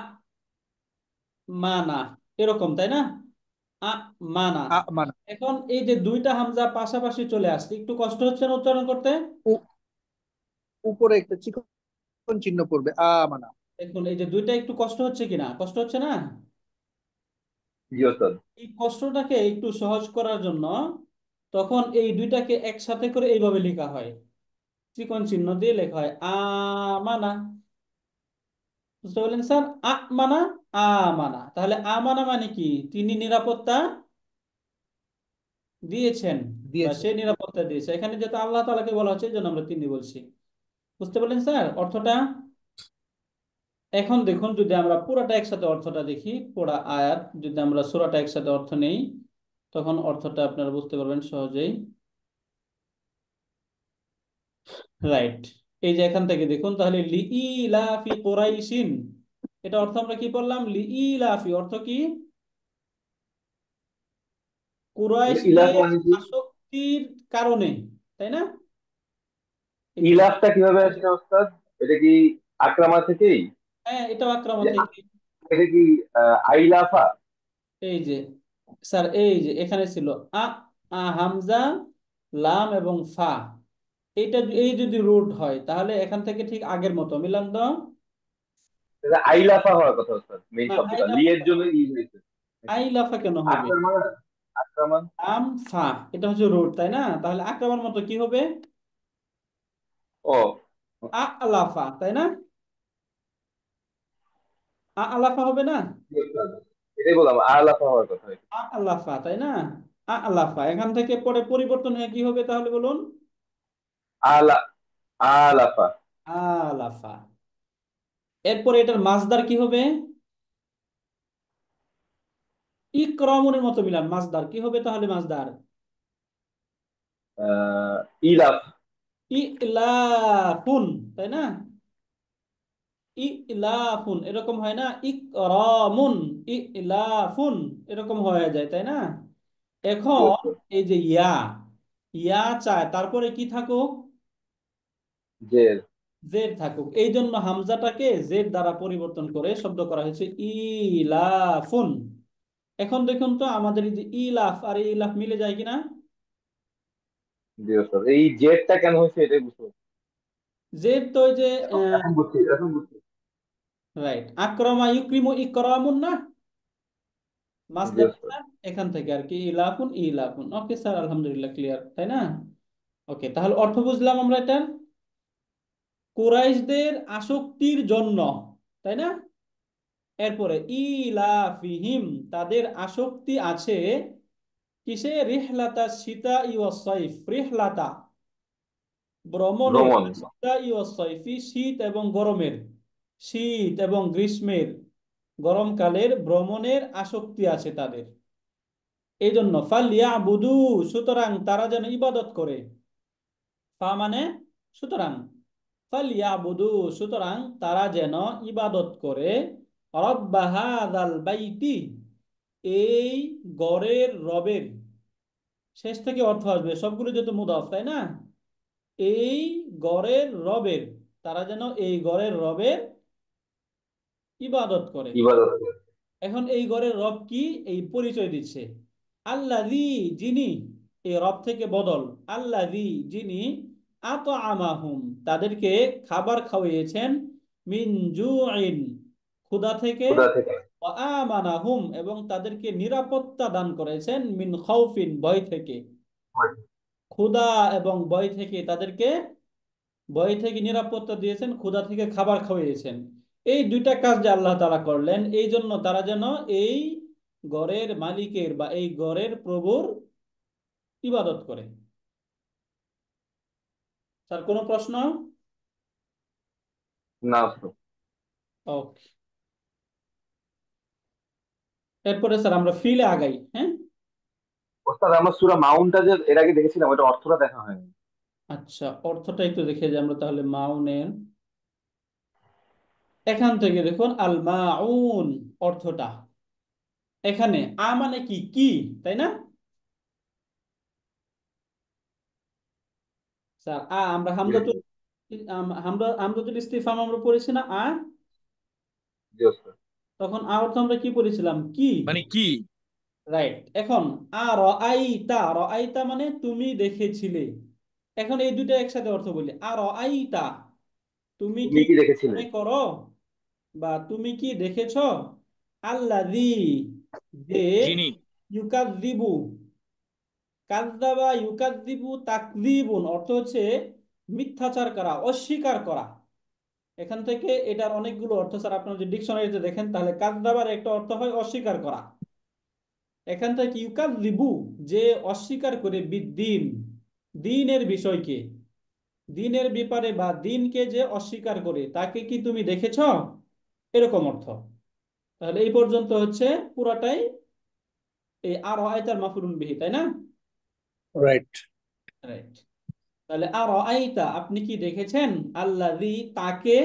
মানা, এরকম, তাই না? আ মানা। আমানা। এখন এই যে দুইটা হামজা পাশাপাশি চলে আসছে, একটু কষ্ট হচ্ছে না উচ্চারণ করতে? উ- উপরে একটা চিকন চিহ্ন পড়বে আমানা। দেখুন এই যে দুইটা একটু কষ্ট হচ্ছে কিনা, কষ্ট হচ্ছে না? জি ওস্তাদ। এই কষ্টটাকে একটু সহজ করার জন্য তখন এই দুইটাকে একসাথে করে এইভাবে লেখা হয়, চিকন চিহ্ন দিয়ে লেখা হয় আমানা। বুঝতে পারলেন স্যার? আমানা, আমানা। তাহলে আমানা মানে কি? তিনি নিরাপত্তা দিয়েছেন, বা দিয়েছে। সে নিরাপত্তা দিয়েছে। এখানে যেহেতু আল্লাহ তাআলাকে বলা হচ্ছে, এই জন্য আমরা তিনি বলছি। বুঝতে পারলেন স্যার অর্থটা? এখন দেখুন যদি আমরা পুরোটা একসাথে অর্থটা দেখি, পুরা আয়াত যদি আমরা সূরাটা একসাথে অর্থ নেই, তখন অর্থটা আপনারা বুঝতে পারবেন সহজেই। রাইট, এই যে এখান থেকে দেখুন, তাহলে লিইলাফি কুরাইশিন, এটা অর্থ আমরা কি বললাম? লিইলাফি অর্থ কি? ইলাফ কুরাইশদের মানে কি? আসক্তির কারণে, তাই না? এই যে, ইলাফটা কিভাবে আসছে ওস্তাদ? এটা কি আকরামা থেকেই? হ্যাঁ, এটাও আক্রমণ যে থেকে। এটা কি আইলাফা? এই যে স্যার, এই যে এখানে ছিল আ, হামজা, লাম এবং ফা। এইটা এই যদি রুট হয় তাহলে এখান থেকে ঠিক আগের মতো মিলাম তো। এটা আইলাফা হওয়ার কথা ওস্তাদ, মেইন না, শব্দটা আইলাফা লিয়ের কেন জন্য হবে? ই হয়েছে। আইলাফা কেন হবে? আক্রমণ। আক্রমণ। আম ফা, এটা হচ্ছে রুট, তাই না? তাহলে আক্রমণ মতো কি হবে? ও। আ আলাফা, তাই না? আ আলাফা হবে না? জি ওস্তাদ, এটাই বললাম আলাফা হওয়ার কথা। আ আলাফা, তাই না? আ আলাফা এখান থেকে পরে পরিবর্তন হয়ে কি হবে তাহলে বলুন? আলা আলাফা। আলাফা। এরপরে এটার মাসদার কি হবে? ইকরামুনের মতো মিলান, মাসদার কি হবে তাহলে? মাসদার আহ, ইলাফ। ইলাফুন, তাই না? ইলাফুন এরকম হয় না? ইকরামুন, ইলাফুন এরকম হয়ে যায়, তাই না? জি এখন ওস্তাদ। এই যে ইয়া, ইয়া চায় তারপরে কি থাকুক? জের। জেড থাকুক, এই জন্য হামজাটাকে জেড দ্বারা পরিবর্তন করে শব্দ করা হয়েছে ইলাফুন। এখন দেখুন তো আমাদের এই যে ইলাফ আর এই ইলাফ মিলে যায় কিনা? জি ওস্তাদ, এই জেরটা কেন হয়েছে এটাই বুঝতে পারছি। জেড তো ওই যে এখন এখন বুঝছি, এখন বুঝছি। রাইট, আক্রমা ইউক্রিমু ইকরামুন না, জি মাসদার ওস্তাদ। এখান থেকে আর কি ইলাফুন, ইলাফুন। ওকে স্যার, আলহামদুলিল্লাহ ক্লিয়ার, তাই না? ওকে, তাহলে অর্থ বুঝলাম আমরা এটা। কুরাইশদের আসক্তির জন্য, তাই না? এরপরে ইলাফিহিম, তাদের আসক্তি আছে কিসে? রিহলাতা সীতা ওয়াস সাইফ, রিহলাতা ভ্রমণের, ভ্রমণ। সীতা ওয়াস সাইফি শীত এবং গরমের, শীত এবং গ্রীষ্মের, গরমকালের ভ্রমণের আসক্তি আছে তাদের। এই জন্য ফালিয়াবুদু, সুতরাং তারা যেন ইবাদত করে। ফা মানে সুতরাং, ফালিয়াবুদু সুতরাং তারা যেন ইবাদত করে রব্বা হাযাল বাইতি, এই গড়ের রবের। শেষ থেকে অর্থ আসবে, সবগুলো যেহেতু মুদাফ, তাই না? এই গড়ের রবের, তারা যেন এই গড়ের রবের ইবাদত করে। ইবাদত করে। এখন এই ঘরের রব কি, এই পরিচয় দিচ্ছে। আল্লাযী, যিনি, এই রব থেকে বদল, আল্লাযী যিনি, আতআমাহুম তাদেরকে খাবার খাওয়িয়েছেন, মিন জুইন ক্ষুধা থেকে, খোদা থেকে। ওয়া আমানাহুম এবং তাদেরকে নিরাপত্তা দান করেছেন, মিন খাউফিন ভয় থেকে। ক্ষুধা এবং ভয় থেকে তাদেরকে, ভয় থেকে নিরাপত্তা দিয়েছেন, ক্ষুধা থেকে খাবার খাওয়িয়েছেন। এই দুইটা কাজ যে আল্লাহ তাআলা করলেন, এই জন্য তারা যেন এই ঘরের মালিকের বা এই ঘরের প্রভুর ইবাদত করে। স্যার কোনো প্রশ্ন? না ওস্তাদ। ওকে, এরপরে স্যার আমরা ফিলে আগাই, হ্যাঁ? ওস্তাদ আমরা সূরা মাউনটা যে এর আগে দেখেছিলাম, ওটা অর্থটা দেখা হয়নি। আচ্ছা, অর্থটা একটু দেখে যে আমরা তাহলে মাউনের, এখান থেকে দেখুন আল মাউন অর্থটা, এখানে আ মানে কি, কি, তাই না স্যার? আমরা জি হামজাতুল, হামজাতুল ইস্তিফহাম আমরা পড়েছি না জি ওস্তাদ। তখন অর্থ আমরা কি পড়েছিলাম? কি। মানে কি? রাইট। এখন রাআইতা, রাআইতা মানে তুমি দেখেছিলে। এখন এই দুটো একসাথে অর্থ বলি, রাআইতা তুমি কি তুমি কি দেখেছিলে? মনে করো, বা তুমি কি দেখেছ, আল্লাযী যে, যিনি। ইউকাযযিবু, কাযযাবা ইউকাযযিবু তাকযীবুন অর্থ হচ্ছে মিথ্যাচার করা, অস্বীকার করা। এখান থেকে এটার অনেকগুলো অর্থ স্যার, আপনারা যদি ডিকশনারিতে দেখেন তাহলে কাযযাবার একটা অর্থ হয় অস্বীকার করা। এখান থেকে ইউকাযযিবু যে অস্বীকার করে, বিদ্দিন দিনের বিষয়কে, দিনের ব্যাপারে বা দিনকে যে অস্বীকার করে তাকে কি তুমি দেখেছ, এরকম অর্থ। তাহলে এই পর্যন্ত হচ্ছে পুরাটাই এই আর আয়তার মাফুলুন বিহি, তাই না? রাইট। রাইট। তাহলে আর আয়তা আপনি কি দেখেছেন, আল্লাযী তাকে,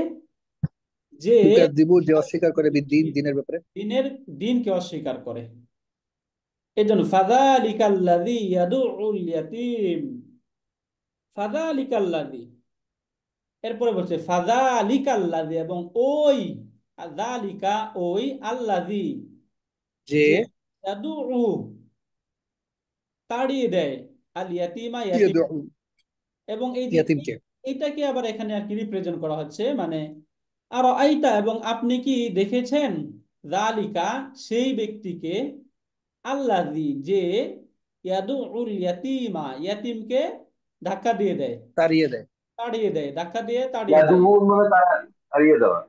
যে ইউকাযযিবু যে অস্বীকার করে বিদ্দিন, দিনের ব্যাপারে। দিনের, দিনকে অস্বীকার করে। এই জন্য ফাযালিকাল্লাযী ইয়াদুউল ইয়াতীম, ফাযালিকাল্লাযী, এরপরে বলছে ফাযালিকাল্লাযী এবং ওই, যালিকা ওই, আল্লাযী যে যে, ইয়াদুউ তাড়িয়ে দেয়, আল ইয়াতীমা ইয়াতীম, ইয়াদউ এবং এই যে ইয়াতীমকে। এইটাকে আবার এখানে আর কি রিপ্রেজেন্ট করা হচ্ছে, মানে আর আইতা এবং আপনি কি দেখেছেন, যালিকা সেই ব্যক্তিকে, আল্লাযী যে, ইয়াদুউল ইয়াতীমা ইয়াতীমকে ধাক্কা দিয়ে দেয়, তাড়িয়ে দেয়। তাড়িয়ে দেয়, ধাক্কা দিয়ে তাড়িয়ে দেয়। ইয়াদুবু মানে তারা হারিয়ে দেওয়া।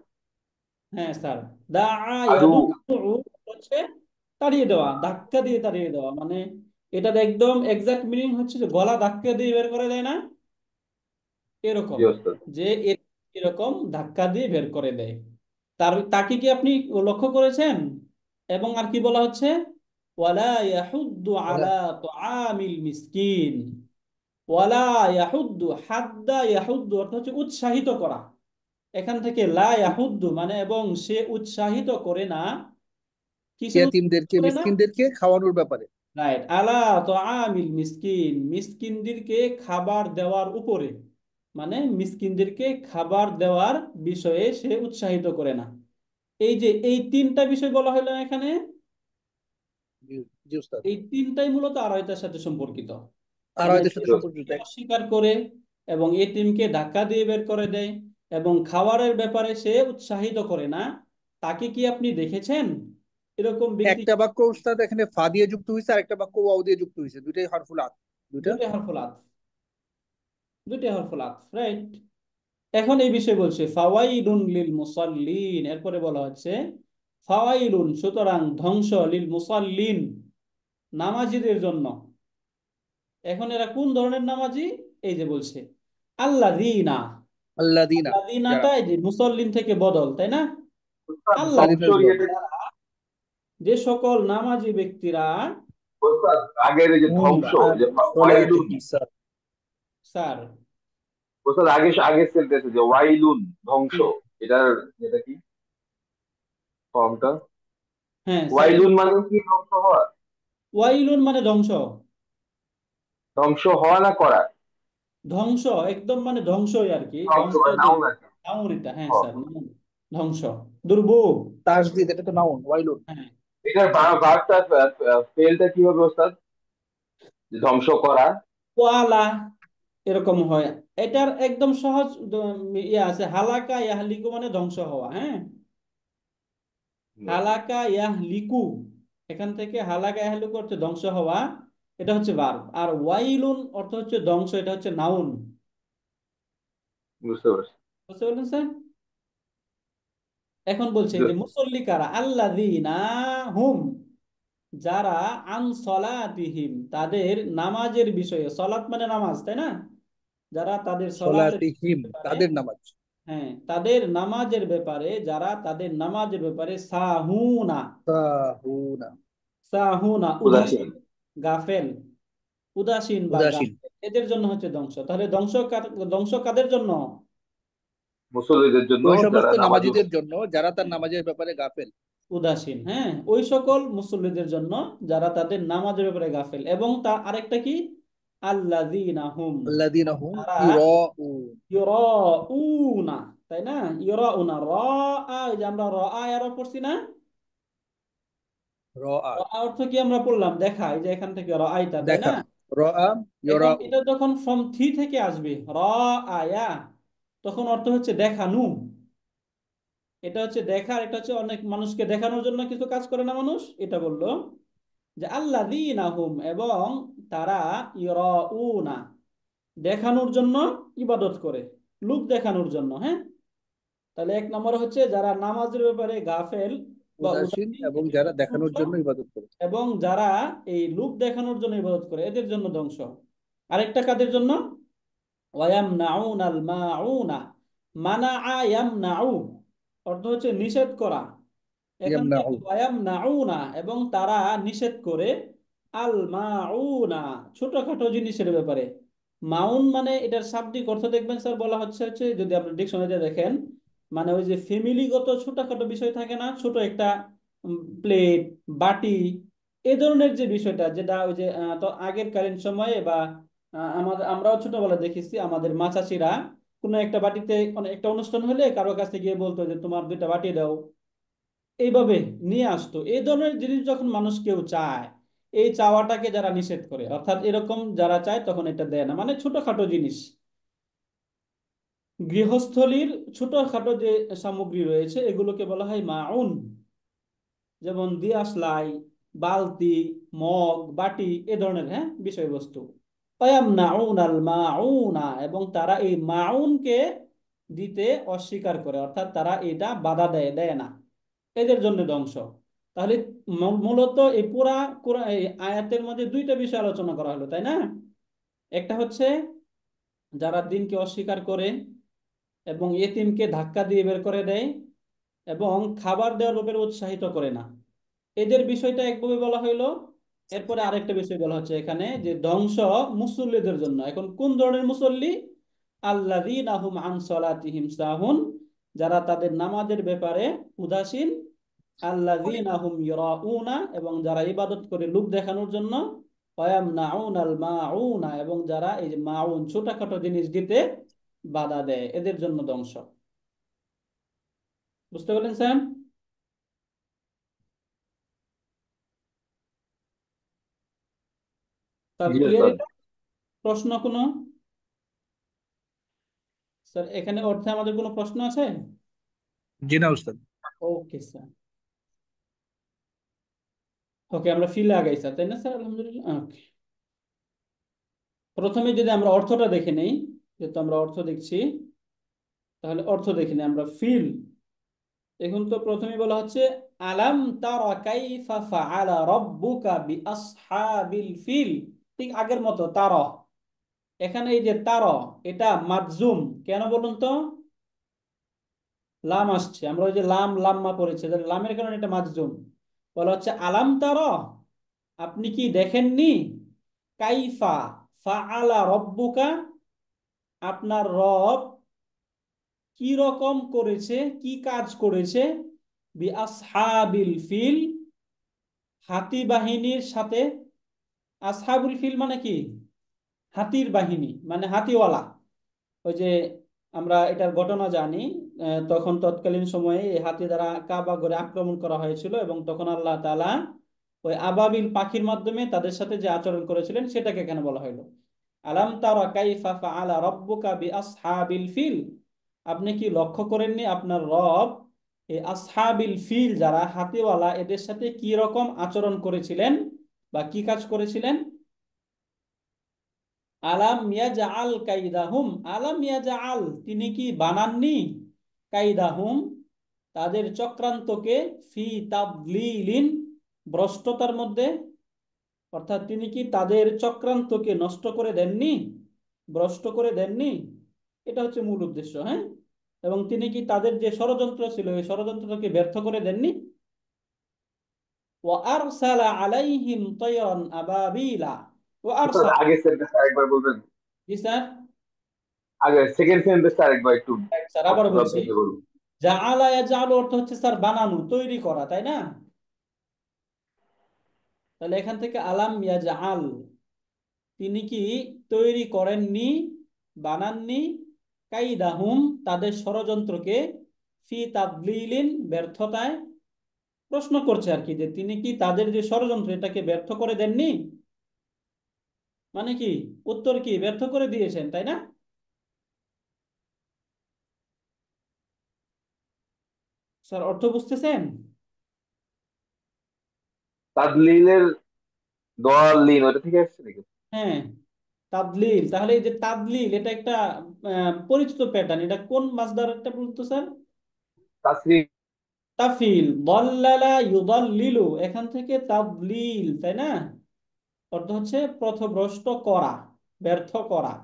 হ্যাঁ স্যার, দাআ আদু। ইয়াদুউ হচ্ছে তাড়িয়ে দেওয়া, ধাক্কা দিয়ে তাড়িয়ে দেওয়া, মানে এটার একদম এক্সাক্ট মিনিং হচ্ছে যে গলা ধাক্কা দিয়ে বের করে দেয় না, এরকম, জি ওস্তাদ। যে এরকম ধাক্কা দিয়ে বের করে দেয়। তাকে কি আপনি লক্ষ্য করেছেন? এবং আর কি বলা হচ্ছে, ওয়ালা ইয়াহুদ্দু ওরা আলা তুআমিল মিসকিন, ওয়ালা ইয়াহুদ্দু, হাদ্দা ইয়াহুদ্দু অর্থ হচ্ছে উৎসাহিত করা। এখান থেকে লা ইয়াহুদ্দু মানে এবং সে উৎসাহিত করে না, কিসে উৎসাহিত ইয়াতীমদেরকে, করে না? মিসকিনদেরকে খাওয়ানোর ব্যাপারে। রাইট, আলা তুআমিল মিসকিন, মিসকিনদেরকে খাবার দেওয়ার উপরে, মানে মিসকিনদেরকে খাবার দেওয়ার বিষয়ে সে উৎসাহিত করে না। এই যে এই তিনটা বিষয় বলা হলো এখানে, জি জি উস্তাদ। এই তিনটাই মূলত আড়াইটার সাথে সম্পর্কিত। আর মানে এদের সে সাথে জি ওস্তাদ। সম্পর্কিত অস্বীকার করে এবং এতিমকে ধাক্কা দিয়ে বের করে দেয় এবং খাবারের ব্যাপারে সে উৎসাহিত করে না, তাকে কি আপনি দেখেছেন, এরকম ব্যক্তি। একটা বাক্য উস্তাদ এখানে ফা দিয়ে যুক্ত হয়েছে, আর একটা বাক্য ওয়াও দিয়ে যুক্ত হয়েছে, দুইটাই হরফুল আত। দুইটা দুইটাই হরফুল আতফ, দুইটাই হরফুল আতফ, রাইট। এখন এই বিষয়ে বলছে ফাওয়াইলুন লিল মুসাল্লিন, এরপরে বলা হচ্ছে ফাওয়াইলুন, সুতরাং ধ্বংস, লিল মুসাল্লিন, নামাজীদের জন্য। এখন এরা কোন ধরনের নামাজি? এই যে বলছে আল্লাযীনা, আল্লাযীনা, যারা। আল্লাযীনাটা এই যে মুসল্লিন থেকে বদল, তাই না? ওস্তাদ ধ্বংস আল্লাযীনা, আল্লাযীনার বদল। ইয়েতে যে সকল নামাজি ব্যক্তিরা, ওস্তাদ আগের এই যে হুম ধ্বংস, আন যে ওয়াইলুন, সলাতিহিম স্যার। স্যার, ওস্তাদ আগে সেন্টেন্সে যে ওয়াইলুন ধ্বংস, এটার এটা কি ফর্মটা? হ্যাঁ স্যার, ওয়াইলুন মানে কি ধ্বংস হওয়া? ওয়াইলুন মানে ধ্বংস, ধ্বংস হওয়া না করা? ধ্বংস একদম মানে ধ্বংসই আর কি, ধ্বংস ধ্বংস মানে যে নাউন আর কি। নাউন এটা, হ্যাঁ হ্যাঁ। Sir, noun. ধ্বংস, দুর্ভোগ। তাসদিদ, এটা তো নাউন ওয়াইলুন। হ্যাঁ, এটার ভার্বটা ফেলটা কি হবে ওস্তাদ? যে ধ্বংস করা। ওয়ালা, এরকম হয়। এটার একদম সহজ ইয়ে আছে, হালাকা ইয়াহলিকু মানে ধ্বংস হওয়া, হ্যাঁ। হালাকা ইয়াহলিকু, এখান থেকে হালাকা ইয়াহলিকু অর্থ ধ্বংস হওয়া, এটা হচ্ছে ভার্ব। আর ওয়াইলুন অর্থ হচ্ছে ধ্বংস, এটা হচ্ছে নাউন। বুঝতে পারছি। বুঝতে পারলেন স্যার? এখন বলছে জি। যে মুসল্লি কারা, আল্লাযীনা হুম, যারা আন সলাতিহিম, তাদের নামাজের বিষয়ে, সলাত মানে নামাজ, তাই না? যারা তাদের সলাতের সলাতিহিম, ব্যাপারে, তাদের নামাজ। হ্যাঁ তাদের নামাজের ব্যাপারে, যারা তাদের নামাজের ব্যাপারে সাহুনা, সাহুনা, সাহুনা উদাসীন। উদাসীন, গাফেল, উদাসীন বা উদাসীন। গাফেল, এদের জন্য হচ্ছে ধ্বংস। তাহলে ধ্বংস কাদের জন্য? মুসল্লিদের জন্য ওই যারা সমস্ত নামাজি। নামাজীদের জন্য যারা তার নামাজের ব্যাপারে গাফেল। উদাসীন, হ্যাঁ, ওই সকল মুসল্লিদের জন্য যারা তাদের নামাজের ব্যাপারে গাফেল। এবং তার আরেকটা কি, আল্লাযীনা হুম, আল্লাযীনা হুম তারা ইউরাউন। ইউরাউনা, তাই না? ইউরাউনা ওই যে আমরা এরা পড়ছি না? রাআ, অর্থ কি আমরা পড়লাম? দেখা, এই যে এখান থেকে আইতা, তাই না? দেখা। রাআ এখন ইউরাউ। এটা যখন ফর্ম থ্রি থেকে আসবে আয়া, তখন অর্থ হচ্ছে দেখানু। এটা হচ্ছে দেখার, এটা হচ্ছে অনেক মানুষকে দেখানোর জন্য কিছু কাজ করে না মানুষ, এটা বললো যে আল্লাযীনা হুম, এবং তারা ইরাউনা, দেখানোর জন্য ইবাদত করে, লোক দেখানোর জন্য, হ্যাঁ। তাহলে এক নম্বর হচ্ছে যারা নামাজের ব্যাপারে গাফেল বা উদাসীন, উদাসীন, এবং এদের যারা জন্য দেখানোর ধ্বংস। জন্য ইবাদত করে। এবং যারা এই লোক দেখানোর জন্য ইবাদত করে, এদের জন্য ধ্বংস। আরেকটা কাদের জন্য? ওয়ায়ামনাউনাল মাউনা, মানাআ ইয়ামনাউ, অর্থ হচ্ছে নিষেধ করা। এখান থেকে ইয়ামনাউ। ওয়ায়ামনাউনা, এবং তারা নিষেধ করে, আল মাউনা, ছোটখাটো জিনিসের ব্যাপারে। মাউন মানে এটার শাব্দিক অর্থ দেখবেন স্যার, বলা হচ্ছে হচ্ছে যদি আপনি ডিকশনারিতে দেখেন, মানে ওই যে ফ্যামিলিগত ছোটখাটো বিষয় থাকে না, ছোট একটা প্লেট, বাটি, এ ধরনের যে বিষয়টা, যেটা ওই যে তো আগের কালীন সময়ে বা আমাদের, আমরাও ছোটবেলায় দেখেছি আমাদের মা চাচিরা কোনো একটা বাটিতে, কোনো একটা অনুষ্ঠান হলে কারো কাছে গিয়ে বলতো যে তোমার দুইটা বাটি দাও, এইভাবে নিয়ে আসতো। এই ধরনের জিনিস যখন মানুষ কেউ চায়, এই চাওয়াটাকে যারা নিষেধ করে, অর্থাৎ এরকম যারা চায় তখন এটা দেয় না, মানে ছোটখাটো জিনিস, গৃহস্থলীর ছোটখাটো যে সামগ্রী রয়েছে এগুলোকে বলা হয় মাউন। যেমন দিয়াশলাই, বালতি, মগ, বাটি, এ ধরনের, হ্যাঁ, বিষয়বস্তু। ফায়ামনাউনাল মাউনা, এবং তারা এই মাউনকে দিতে অস্বীকার করে, অর্থাৎ তারা এটা বাধা দেয়, দেয় না, এদের জন্য ধ্বংস। তাহলে মূলত এই পুরা এই আয়াতের মধ্যে দুইটা বিষয় আলোচনা করা হলো, তাই না? একটা হচ্ছে যারা দিনকে অস্বীকার করে এবং ইয়েতিমকে ধাক্কা দিয়ে বের করে দেয় এবং খাবার দেওয়ার ব্যাপারে উৎসাহিত করে না, এদের বিষয়টা একভাবে বলা হইলো। এরপরে আরেকটা বিষয় বলা হচ্ছে এখানে যে ধ্বংস মুসল্লিদের জন্য। এখন কোন ধরনের মুসল্লি? আল্লাযীনা হুম আন সলাতিহিম সাহুন, যারা তাদের নামাজের ব্যাপারে উদাসীন। আল্লাযীনা হুম ইরাউনা, এবং যারা ইবাদত করে লোক দেখানোর জন্য। ওয়ায়ামনাউনাল মাউনা, এবং যারা এই যে মাউন, ছোটখাটো জিনিস দিতে বাধা দেয়, এদের জন্য ধ্বংস। বুঝতে পারলেন স্যার? স্যার জি ক্লিয়ার ওস্তাদ। এটা? প্রশ্ন কোনো? স্যার এখানে অর্থে আমাদের কোনো প্রশ্ন আছে? জি না উস্তাদ। ওকে স্যার, ওকে, আমরা ফিলে আগাই স্যার, তাই না স্যার? আলহামদুলিল্লাহ, ওকে। প্রথমে যদি আমরা অর্থটা দেখে নেই, যেহেতু আমরা অর্থ দেখছি, তাহলে অর্থ দেখিনি আমরা। ফিল, এখন তো প্রথমে বলা হচ্ছে আলাম তারা কাইফা ফাআলা রাব্বুকা বিআসহাবিল ফিল, ঠিক আগের মতো তারা। এখানে এই যে তারা, এটা মাজজুম কেন বলুন তো? লাম আসছে, আমরা ওই যে লাম লাম্মা পড়েছি, তাহলে লামের কারণে এটা মাজজুম। বলা হচ্ছে আলাম তারা, আপনি কি দেখেননি? কাইফা ফাআলা রব্বুকা, আপনার রব কি রকম করেছে, কি কাজ করেছে, বি আসহাবিল ফিল, হাতি বাহিনীর সাথে। আসহাবুল ফিল মানে কি? হাতির বাহিনী মানে হাতিওয়ালা। ওই যে আমরা এটার ঘটনা জানি, তখন তৎকালীন সময়ে এই হাতি দ্বারা কাবা ঘরে আক্রমণ করা হয়েছিল, এবং তখন আল্লাহ তাআলা ওই আবাবিল পাখির মাধ্যমে তাদের সাথে যে আচরণ করেছিলেন সেটাকে কেন বলা হলো আলাম তারা কাইফা ফাআলা রাব্বুকা বিআসহাবিল ফিল। আপনি কি লক্ষ্য করেননি আপনার রব এই আসহাবিল ফিল, যারা হাতিওয়ালা, এদের সাথে কি রকম আচরণ করেছিলেন বা কি কাজ করেছিলেন? আলাম ইয়াজআল কাইদাহুম, আলাম ইয়াজআল, তিনি কি বানাননি? কাইদাহুম, তাদের চক্রান্তকে, ফি তাদলিলিন, ভ্রষ্টতার মধ্যে। অর্থাৎ তিনি কি তাদের চক্রান্তকে নষ্ট করে দেননি, ভ্রষ্ট করে দেননি? এটা হচ্ছে মূল উদ্দেশ্য, হ্যাঁ। এবং তিনি কি তাদের যে ষড়যন্ত্র ছিল এই ষড়যন্ত্রকে ব্যর্থ করে দেননি? ওয়া আরসালা আলাইহিম তায়রান আবাবিলা। ওয়া উস্তাদ আরসালা, আগের সেন্টেন্সটা আরেকবার বলবেন? জি স্যার। আগে সেকেন্ড সেন্টেন্সটা আরেকবার একটু স্যার আবার অর্থটা বলছি, ভেঙে বলুন। জাআলা ইয়াজআলু অর্থ হচ্ছে স্যার বানানো, তৈরি করা, তাই না? তাহলে এখান থেকে আলাম ইয়াজআল, তিনি কি তৈরি করেননি, বানাননি, কাইদাহুম, তাদের ষড়যন্ত্রকে, ফি তাদলিলিন, ব্যর্থতায়। প্রশ্ন করছে আর কি, যে তিনি কি তাদের যে ষড়যন্ত্র এটাকে ব্যর্থ করে দেননি, মানে কি? উত্তর কি, ব্যর্থ করে দিয়েছেন, তাই না? স্যার অর্থ বুঝতেছেন? তাদলিলের দলিন ওটা থেকে আসছে নাকি? হ্যাঁ, তাদলিল। তাহলে এই যে তাদলিল, এটা একটা পরিচিত প্যাটার্ন, এটা কোন মাসদার একটা বলতো স্যার? তাসরিফ। তাফিল, দল্লালা ইউদাল্লিলু, এখান থেকে তাদলিল, তাই না? অর্থ হচ্ছে পথভ্রষ্ট করা, ব্যর্থ করা।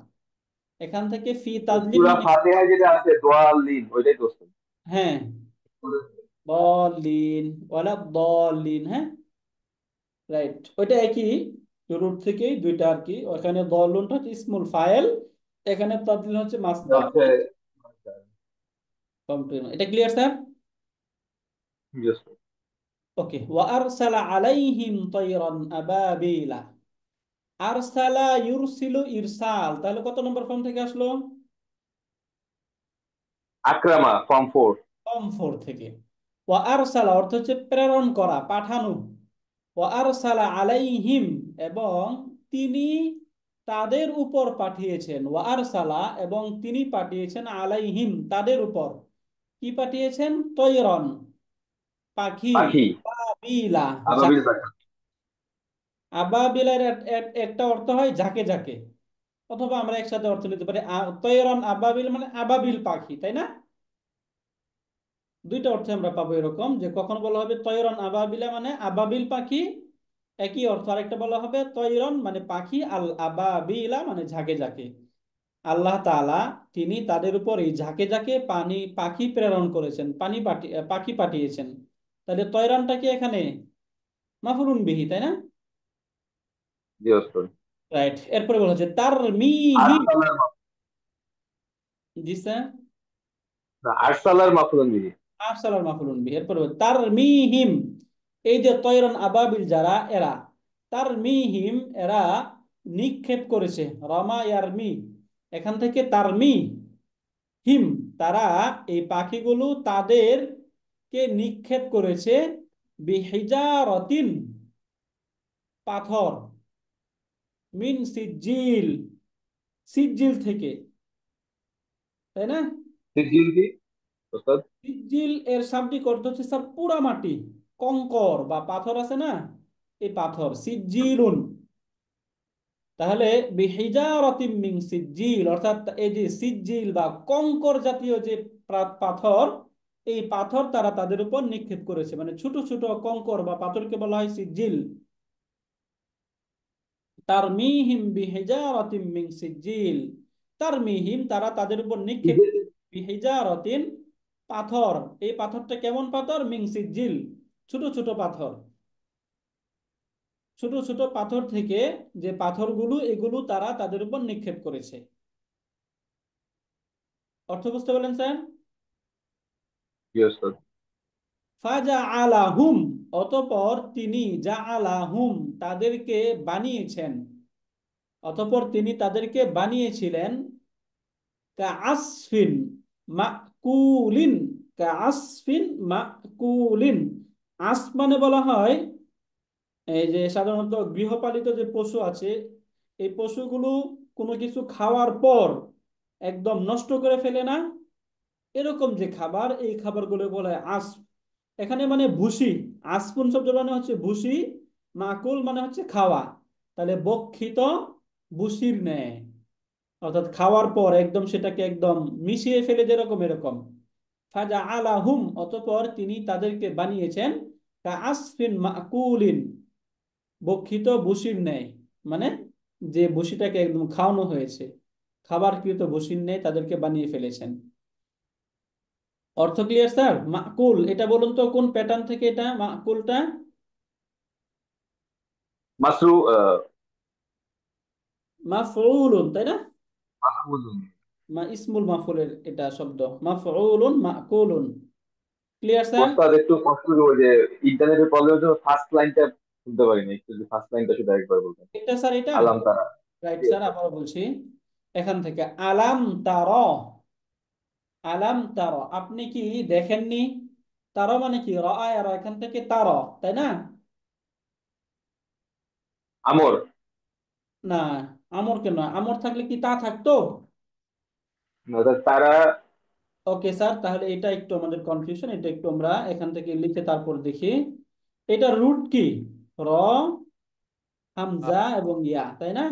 এখান থেকে ফি তাদলিল সূরা মানে, ফাতিহায় যেটা আছে দোয়ালিন, ওইটাই তো উস্তাদ। হ্যাঁ, দলিন, ওয়ালা দলিন, হ্যাঁ, রাইট, ওইটা একই রুট থেকেই দুইটা আর কি। ওখানে দলুনটা হচ্ছে ইসমুল ফাইল, এখানে তাদলিল হচ্ছে এটা মাসদার। হচ্ছে এটা ক্লিয়ার স্যার? জি উস্তাদ। ওকে। ওয়া আরসালা আলাইহিম তায়রান আবাবিলা। আরসালা ইউরসিলু ইরসাল, তাহলে কত নম্বর ফর্ম থেকে আসলো? আকরামা ফর্ম 4। ফর্ম 4 থেকে। ওয়া আরসালা অর্থ হচ্ছে প্রেরণ করা, পাঠানো। ওয়া আরসালা আলাইহিম, এবং তিনি তাদের উপর পাঠিয়েছেন। ওয়া আরসালা, এবং তিনি পাঠিয়েছেন, আলাইহিম, তাদের উপর। কি পাঠিয়েছেন? তৈরন, পাখি, পাখি, আবাবিলা, আবাবিল পাখি। আবাবিলার একটা অর্থ হয় ঝাঁকে ঝাঁকে, অথবা আমরা একসাথে অর্থ নিতে পারি তৈরন আবাবিল মানে আবাবিল পাখি, তাই না? দুইটা অর্থে আমরা পাবো এরকম, যে কখন বলা হবে তৈরন আবাবিলা মানে আবাবিল পাখি, একই অর্থ। আরেকটা বলা হবে তৈরন মানে পাখি, আল আবাবিলা মানে ঝাঁকে ঝাঁকে। আল্লাহ তাআলা তিনি তাদের উপর এই ঝাঁকে ঝাঁকে পাখি প্রেরণ করেছেন, পাখি পাঠিয়েছেন। তাহলে তৈরানটা কি এখানে মাফউলুন বিহি, তাই না? জি উস্তাদ। রাইট। এরপরে বলা হচ্ছে তার মিহি, আরসালার জি স্যার। আরসালার মাফুলন বিহি। আরসালার মাফউলুন বিহি। এরপরে তার মিহিম, এই যে তয়রন আবাবিল যারা, এরা তার মিহিম, এরা নিক্ষেপ করেছে, রমা ইয়ারমি, এখান থেকে তার মি হিম, তারা, এই পাখিগুলো তাদের কে নিক্ষেপ করেছে, বিহিজারতিন, পাথর, মিন সিজিল, সিজিল থেকে, তাই না? সিজিল কি উস্তাদ? সিজিল এর শাব্দিক অর্থ হচ্ছে স্যার পুরা মাটি, কঙ্কর বা পাথর আছে না, এই পাথর সিজিলুন। তাহলে বিহিজারাতিম মিন সিজ্জিল, অর্থাৎ এই যে সিজ্জিল বা কঙ্কর জাতীয় যে পাথর, এই পাথর তারা তাদের উপর নিক্ষেপ করেছে, মানে ছোট ছোট কঙ্কর বা পাথরকে বলা হয় সিজ্জিল। তারমিহিম বিহিজারাতিম মিন সিজ্জিল, তারমিহিম তারা তাদের উপর নিক্ষেপ বিহিজারাতিন পাথর, এই পাথরটা কেমন পাথর? মিন সিজ্জিল, ছোট ছোট পাথর। ছোট ছোট পাথর থেকে যে পাথরগুলো, এগুলো তারা তাদের উপর নিক্ষেপ করেছে। অর্থ বুঝতে পারলেন স্যার? জি ওস্তাদ। ফাজা আলাহুম, অতঃপর তিনি যা আলাহুম তাদেরকে বানিয়েছেন, অতঃপর তিনি তাদেরকে বানিয়েছিলেন কাআসফিন মাকুলিন, কাআসফিন মাকুলিন। আসফ মানে বলা হয় এই যে সাধারণত গৃহপালিত যে পশু আছে, এই পশুগুলো কোনো কিছু খাওয়ার পর একদম নষ্ট করে ফেলে না, এরকম যে খাবার, এই খাবারগুলো বলা হয় আসফ। এখানে মানে ভুসি, আসফুন শব্দ মানে হচ্ছে ভুসি, মাকুল মানে হচ্ছে খাওয়া, তাহলে বক্ষিত ভুসির ন্যায়, অর্থাৎ খাওয়ার পর একদম সেটাকে একদম মিশিয়ে ফেলে যেরকম, এরকম। ফাজা আলাহুম, অতঃপর তিনি তাদেরকে বানিয়েছেন কা আসফিন মাকুলিন, বক্ষিত ভুসির ন্যায়, মানে যে ভুসিটাকে একদম খাওয়ানো হয়েছে, খাবারকৃত ভুসির ন্যায় তাদেরকে বানিয়ে ফেলেছেন। অর্থ ক্লিয়ার স্যার? মাকুল এটা বলুন তো কোন প্যাটার্ন থেকে এটা মাকুলটা? মাসরু মাফউলুন, তাই না? মাহমুদুন। ইসমুল মাফুলের এটা শব্দ, মাফউলুন মাকুলুন। Clear sir? ওস্তাদ একটু কষ্ট করে ওই যে ইন্টারনেটের প্রবলেমের জন্য ফার্স্ট লাইনটা শুনতে পারিনি, একটু যদি ফার্স্ট লাইনটা শুধু একবার বলতেন। এটা স্যার, এটা আলাম তারা। রাইট স্যার, আবার বলছি এখান থেকে। আলাম তার, আলাম তার, আপনি কি দেখেননি? তার মানে কি রায়, আর এখান থেকে তার, তাই না? আমর। না, আমর কেন? আমর থাকলে কি তা থাকতো? তারা। ওকে স্যার, তাহলে এটা একটু আমাদের কনফিউশন, এটা একটু আমরা এখান থেকে লিখে তারপর দেখি। এটা রুট কি? র, হামজা এবং ইয়া, তাই না?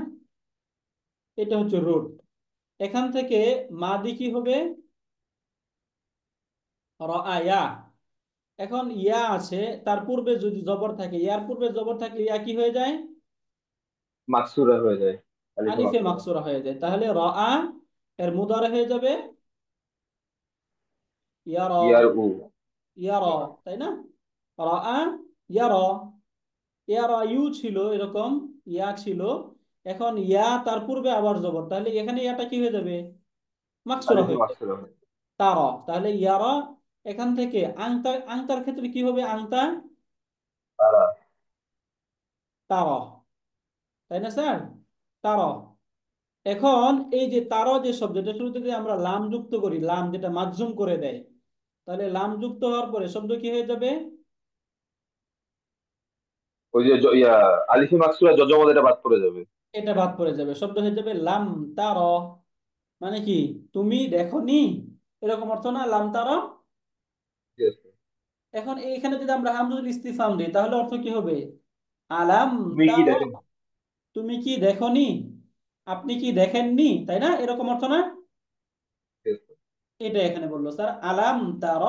এটা হচ্ছে রুট। এখান থেকে মাদি কি হবে? রায়া। এখন ইয়া আছে, তার পূর্বে যদি জবর থাকে, ইয়ার পূর্বে জবর থাকলে ইয়া কি হয়ে যায়? মাকসুরা হয়ে যায়। আলিফে আলিফে মাকসুরা। মাকসুরা হয়ে যায়। তাহলে রাআ এর মুদারে হয়ে যাবে ইয়ারা, ইয়ার উ। ইয়ারা, তাই না? রাআ ইয়ারা, ইয়ারা ইউ ছিল এরকম, ইয়া ছিল, এখন ইয়া তার পূর্বে আবার জবর, তাহলে এখানে ইয়াটা কি হয়ে যাবে? মাকসুরা আলিফে হয়ে যাবে। মাকসুরা হয়ে যায়। তারা, তাহলে ইয়ারা। এখান থেকে আংতা, আংতার ক্ষেত্রে কি হবে? আংতা তারা। তারা, তাই না স্যার? তারা। এখন এই যে তারা যে শব্দটা, শুরুতে যদি আমরা লাম যুক্ত করি, লাম যেটা মাজজুম করে দেয়, তাহলে লাম যুক্ত হওয়ার পরে শব্দ কি হয়ে যাবে? ওই যে আলিফে মাকসুরা জজমত এটা বাদ পড়ে যাবে। এটা বাদ পড়ে যাবে, শব্দ হয়ে যাবে লাম তার, মানে কি তুমি দেখোনি, এরকম অর্থ না লাম তার? Yes. এখন এইখানে যদি আমরা হামজুল ইস্তিফাম দিই, তাহলে অর্থ কি হবে? আলাম তুমি কি তার, দেখেন? তুমি কি দেখোনি, আপনি কি দেখেননি, তাই না? এরকম অর্থ না? Yes. এটা এখানে বললো স্যার আলাম তার,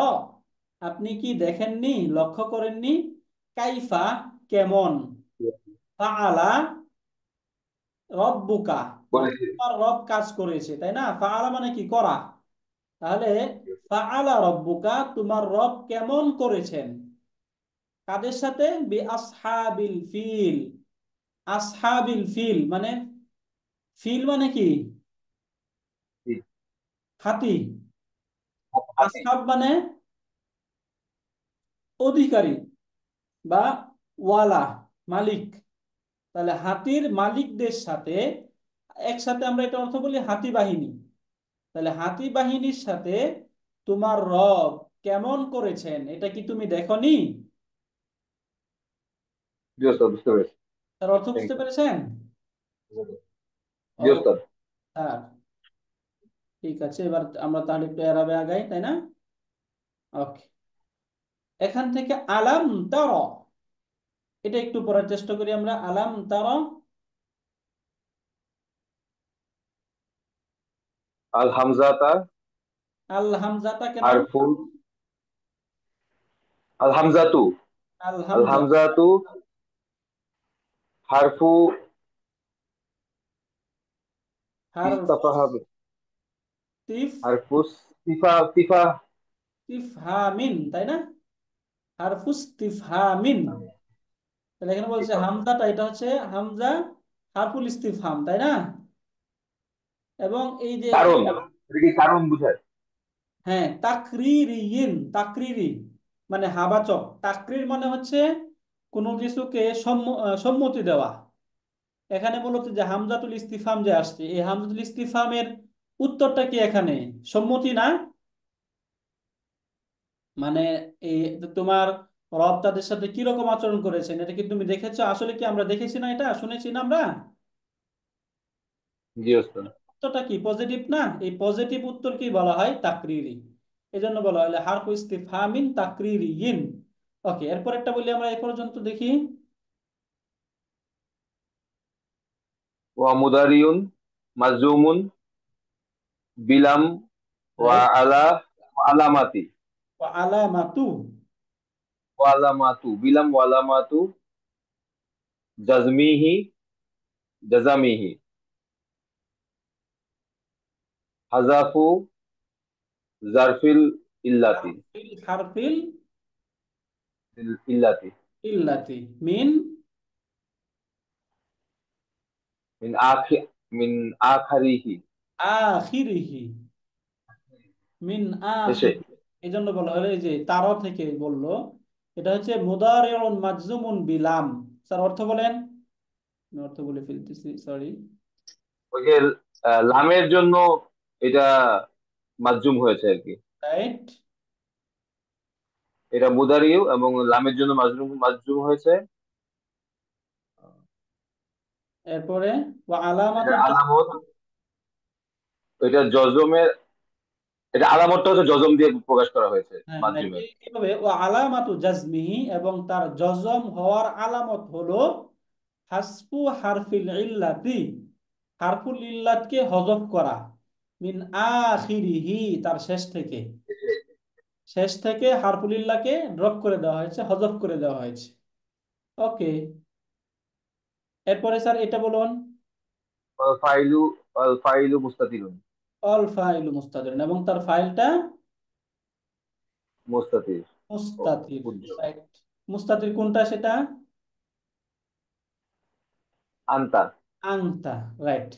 আপনি কি দেখেননি, লক্ষ্য করেননি, কাইফা কেমন, Yes. ফাআলা রব্বুকা মানে বলেছি। তোমার রব কাজ করেছে, তাই না? ফাআলা মানে কি করা, তাহলে Yes. ফাআলা রব্বুকা তোমার রব কেমন করেছেন, কাদের সাথে? বি আসহাবিল ফিল, আসহাবিল ফিল মানে, ফিল মানে কি? জি। হাতি। হাতি। আসহাব মানে অধিকারী বা ওয়ালা, মালিক। তাহলে হাতির মালিকদের সাথে, একসাথে আমরা এটা অর্থ বলি হাতি বাহিনী, তাহলে হাতি বাহিনীর সাথে তোমার রব কেমন করেছেন, এটা কি তুমি দেখনি? জি ওস্তাদ, বুঝতে পেরেছি। তার অর্থ থ্যাংক বুঝতে ইউ। পেরেছেন? জি ও ওস্তাদ। স্যার, ঠিক আছে, এবার আমরা তাহলে একটু এরাবে আগাই, তাই না? ওকে, এখান থেকে আলাম তারা, এটা একটু পড়ার চেষ্টা করি আমরা। আলাম তারা, আল হামজাতা আল হামজাটা কেন? হারফুল, আল হামজাতু, আল আল হামজা হামজাতু হারফু হারফ ইস্তাফাহা, তিফ হারফু সিফা সিফা। তিফহামিন, তাই না? হারফুস তিফহামিন। তাহলে এখানে বলছে হামজাটা, এটা হচ্ছে হামজা হারফুল ইস্তিফহাম, তাই না? এবং এই যে কারণ এটা কি কারণ বুঝায়? হ্যাঁ, তাকরিরিয়িন, তাকরিরি মানে হাবাচক। তাকরির মানে হচ্ছে কোনো কিছুকে সম্মতি দেওয়া। এখানে মূলত যে হামজাতুল ইস্তিফহাম যে আসছে, এই হামজাতুল ইস্তিফহামের উত্তরটা কি এখানে সম্মতি না? মানে এই যে তোমার রব তাদের সাথে কি রকম আচরণ করেছেন, এটা কি তুমি দেখেছো? আসলে কি আমরা দেখেছি না? এটা শুনেছি না আমরা? জি ওস্তাদ। উত্তরটা কি পজিটিভ না? এই পজিটিভ উত্তর কি বলা হয়? তাকরিরি। এই জন্য বলা হয় হারফু ইস্তিফহামিন তাকরিরিয়িন। ওকে, এরপর একটা বলি আমরা এই পর্যন্ত দেখি। ওয়া মুদারিউন মাজুমুন বিলাম ওয়া রাইট। আলা আলামাতি, আলামাতু। ওয়া আলামাতু বিলাম ওয়া আলামাতু জাজমিহি জাজামিহি হাজাফু জারফিল ইল্লাতি, হারফিল ইল্লাতি ইল্লাতি মিন মিন আখি মিন আখারিহি, আখিরিহি, মিন শেষে। আখির। এই জন্য বলা হলো এই যে তারা থেকে বললো এটা হচ্ছে মুদারিউন মাজজুমুন বিলাম। স্যার অর্থ বলেন। আমি অর্থ বলে ফেলতেছি, সরি। ওই যে লামের জন্য এটা মাজজুম হয়েছে আর কি। রাইট। এটা মুদারিউ এবং লামের জন্য মাজজুম মাজজুম হয়েছে। এরপরে ওয়া আলামাতু এটা আলামত, এটা জজমের, এটা আলামতটা হচ্ছে জজম দিয়ে প্রকাশ করা হয়েছে হ্যাঁ right, মাজজুমের। এইভাবে ওয়া আলামাতু জাজমিহি, এবং তার জজম হওয়ার আলামত হলো হাসফু হারফিল ইল্লাতি, হারফুল ইল্লাতকে হযফ করা, মিন আখিরিহি, তার শেষ থেকে। শেষ থেকে হারফুল ইল্লাহকে ড্রপ করে দেওয়া হয়েছে, হযফ করে দেওয়া হয়েছে। ওকে, এরপরে স্যার এটা বলুন। আল ফাইলু, আল ফাইলু মুস্তাতিরুন, অল ফাইলু মুস্তাতির, এবং তার ফাইলটা মুস্তাতির ও মুস্তাতির। উজ্জ্বল। রাইট। মুস্তাতির কোনটা সেটা? আনতা। আংতা। রাইট।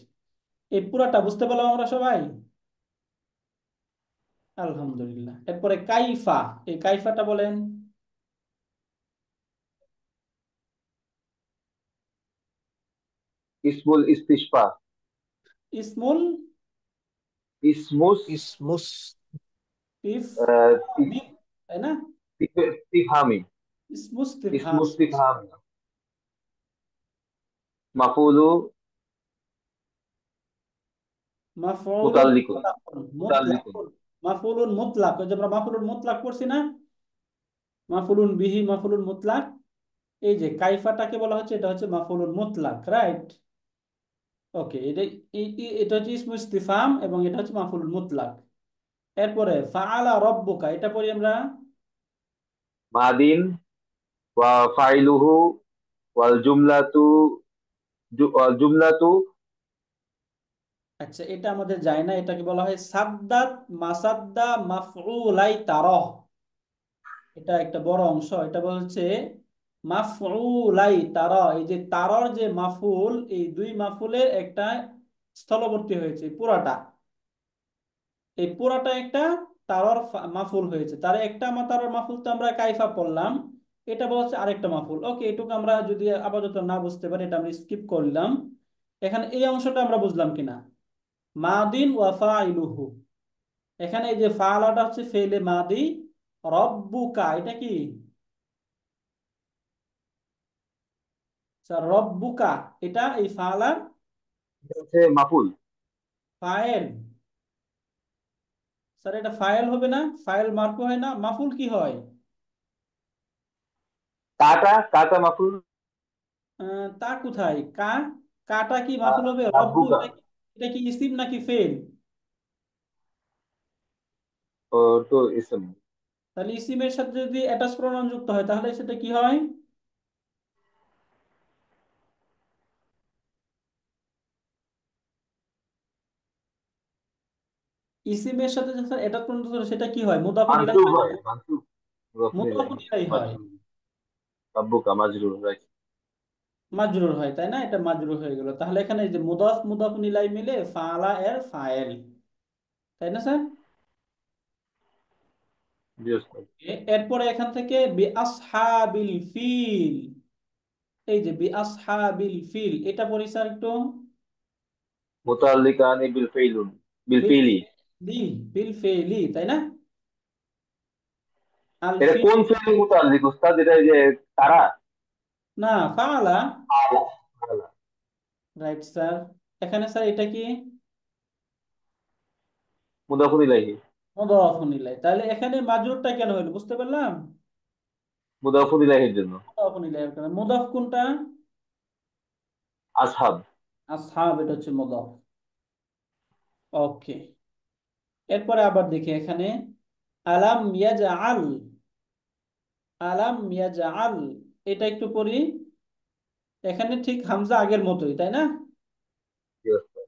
এই পুরাটা বুঝতে পারলাম আমরা সবাই? আলহামদুলিল্লাহ। এরপরে কাইফা, এই কাইফাটা বলেন। ইসমুল ইস্তিশফা, ইসমুল ইসমুস ইসমুস তিফ তি- মিম, তাই না? তিফহামি, ইসমুস তিফহাম। ইসমুস তিফহামি মাফুলু মাফউলুন মুতাল্লিকুন, মুতলাকুন, মুতাল্লিকুন। মাফউলুন মুতলাক, ওই যে আমরা মাফউলুন মুতলাক পড়ছি না? মাফউলুন বিহি, মাফউলুন মুতলাক। এই যে কাইফাটাকে বলা হচ্ছে এটা হচ্ছে মাফউলুন মুতলাক, রাইট। ওকে, এটা এটা হচ্ছে ইসমু ইস্তিফহাম এবং এটা হচ্ছে মাফউলুন মুতলাক। এরপরে ফাআলা রব্বুকা, এটা পড়ি আমরা। মাদিন ওয়া ফাইলুহু ওয়াল জুমলাতু ওয়াল জুমলাতু আচ্ছা, এটা আমাদের যায় না, এটাকে বলা হয় সাদ্দাত মাসাদ্দা মাফউলাই তারহ। এটা একটা বড় অংশ, এটা বলছে মাফউলাই তারা। এই যে তারর যে মাফুল, এই দুই মাফুলের একটা স্থলবর্তী হয়েছে পুরাটা। এই পুরাটা একটা তারর মাফুল হয়েছে, তার একটা তারর মাফুল তো আমরা কাইফা পড়লাম, এটা বলা হচ্ছে আরেকটা মাফুল। ওকে, এটুকু আমরা যদি আপাতত না বুঝতে পারি এটা আমরা স্কিপ করলাম। এখানে এই অংশটা আমরা বুঝলাম কিনা? মাদিন ওয়া ফাইলুহু, এখানে এই যে ফালাটা হচ্ছে ফেলে মাদি, রব্বুকা এটা কি? স্যার রব্বুকা, এটা এই ফালার হচ্ছে মাফুল। ফায়েল। স্যার এটা ফায়েল হবে না? ফায়েল মার্ফু হয় না? মাফুল কি হয়? কাটা কাটা মাফুল। তা কোথায় কা? কাটা কি মাফুল হবে? রব্বু রাব্বুকা, এটা কি, এটা কি ইসিম নাকি ফেল? और तो इसम। তাহলে ইসিমের সাথে যদি অ্যাটাচ প্রনাউন যুক্ত হয় তাহলে সেটা কি হয়? ইসিমের সাথে যখন অ্যাটাচ প্রনাউন যুক্ত হয় সেটা কি হয়? মুদাফুন ইলাইহি মানসুব হয় না? হয়, মানসুব। মুদাফ মুদাফুন ইলাইহি। ইলাইহি হয়, মাজরুর। রাব্বুকা মাজরুর, রাইট। মাজরুর হয়, তাই না? এটা মাজরুর হয়ে গেল। তাহলে এখানে এই যে মুদাফ মুদাফুন ইলাইহি মিলে ফাআলা এর ফাইল, তাই না স্যার? জি ওস্তাদ। এরপরে এখান থেকে বি আসহাবিল ফিল, এই যে বি আসহাবিল ফিল এটা পড়ি স্যার একটু। মুতাআল্লিকানি বিল ফাইলুন, বিল বিল ফিলি। ফেলি, বিল ফেলি, তাই না? আল এটা ফিল, কোন ফিলি মুতাআল্লিক উস্তাদ? এটা এই যে তারা। না ফাআলা, আলা। আলা। Right sir. এখানে স্যার এটা কি? মুদাফুন ইলাইহি। মুদাফুন ইলাইহি। তাহলে এখানে মাজরুরটা কেন হলো বুঝতে পারলাম? মুদাফুন ইলাইহির জন্য। মুদাফুন ইলাইহির কারণে। মুদাফ কোনটা? আসহাব। আসহাব, এটা হচ্ছে মুদাফ। ওকে, এরপরে আবার দেখি এখানে আলাম ইয়াজআল, আলাম ইয়াজআল এটা একটু পড়ি। এখানে ঠিক হামজা আগের মতোই, তাই না? জি ওস্তাদ।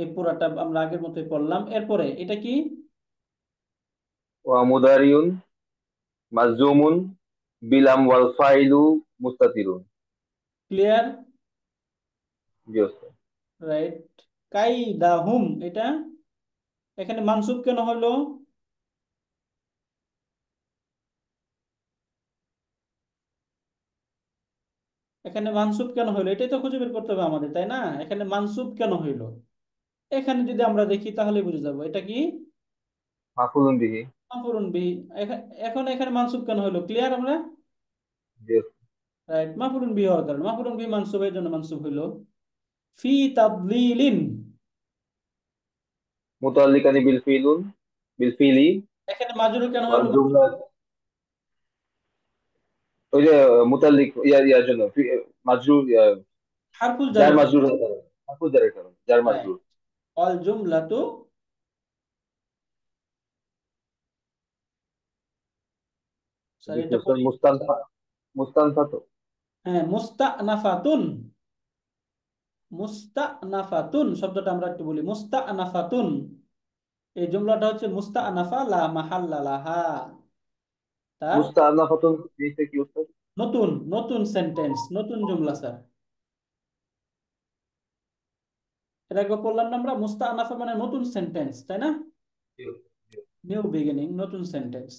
এই পুরাটা আমরা আগের মতোই পড়লাম। এরপরে এটা কি? ওয়া মুদারিউন মাজজুমুন বিলাম ওয়াল ফাইলু মুস্তাতিরুন। ক্লিয়ার? জি ওস্তাদ। রাইট। কাইদাহুম এটা এখানে মানসুব কেন হলো? এখানে মানসুব কেন হইলো এটাই তো খুঁজে বের করতে হবে আমাদের, তাই না? এখানে মানসুব কেন হইলো এখানে যদি আমরা দেখি তাহলে বুঝে যাবো এটা কি। মাফুলুন বিহি। মাফউলুন বিহি। এখন এখানে মানসুব কেন হইলো? ক্লিয়ার আমরা? জি ওস্তাদ। রাইট, মাফউলুন বিহি হওয়ার কারণে। মাফউলুন বিহি মানসুবের জন্য মানসুব হইলো। ফি তাদলিলিন, মুতাআল্লিকানি বিল ফিলুন, বিল ফিলি এখানে মাজরুর কেন ওয়াল হইলো? জুমলা। ওই যে মুতাল্লিক ইয়ার জন্য মাজরুর হারফুল যার জারের কারণে। মাজরুর হতে পারে। মাফুল জারের কারণে, যার রাইট। মাজরুর। অল জুমলাতু, স্যার দেখি এটা উস্তাদ, পড়ি। মুস্তানফা। মুস্তানফা তো। হ্যাঁ, মুস্তানাফাতুন, মুস্তানাফাতুন শব্দটা আমরা একটু বলি। মুস্তানাফাতুন এই জুমলাটা হচ্ছে মুস্তানাফা লা মাহাল্লা লাহা, তার মুস্তানাফাতুন জিনিসটা কি উস্তাদ? নতুন, নতুন সেন্টেন্স, নতুন জুমলা স্যার। এর আগে বললাম না আমরা মুস্তানাফা মানে নতুন সেন্টেন্স, তাই না? জি, জি। নিউ বিগিনিং, নতুন সেন্টেন্স।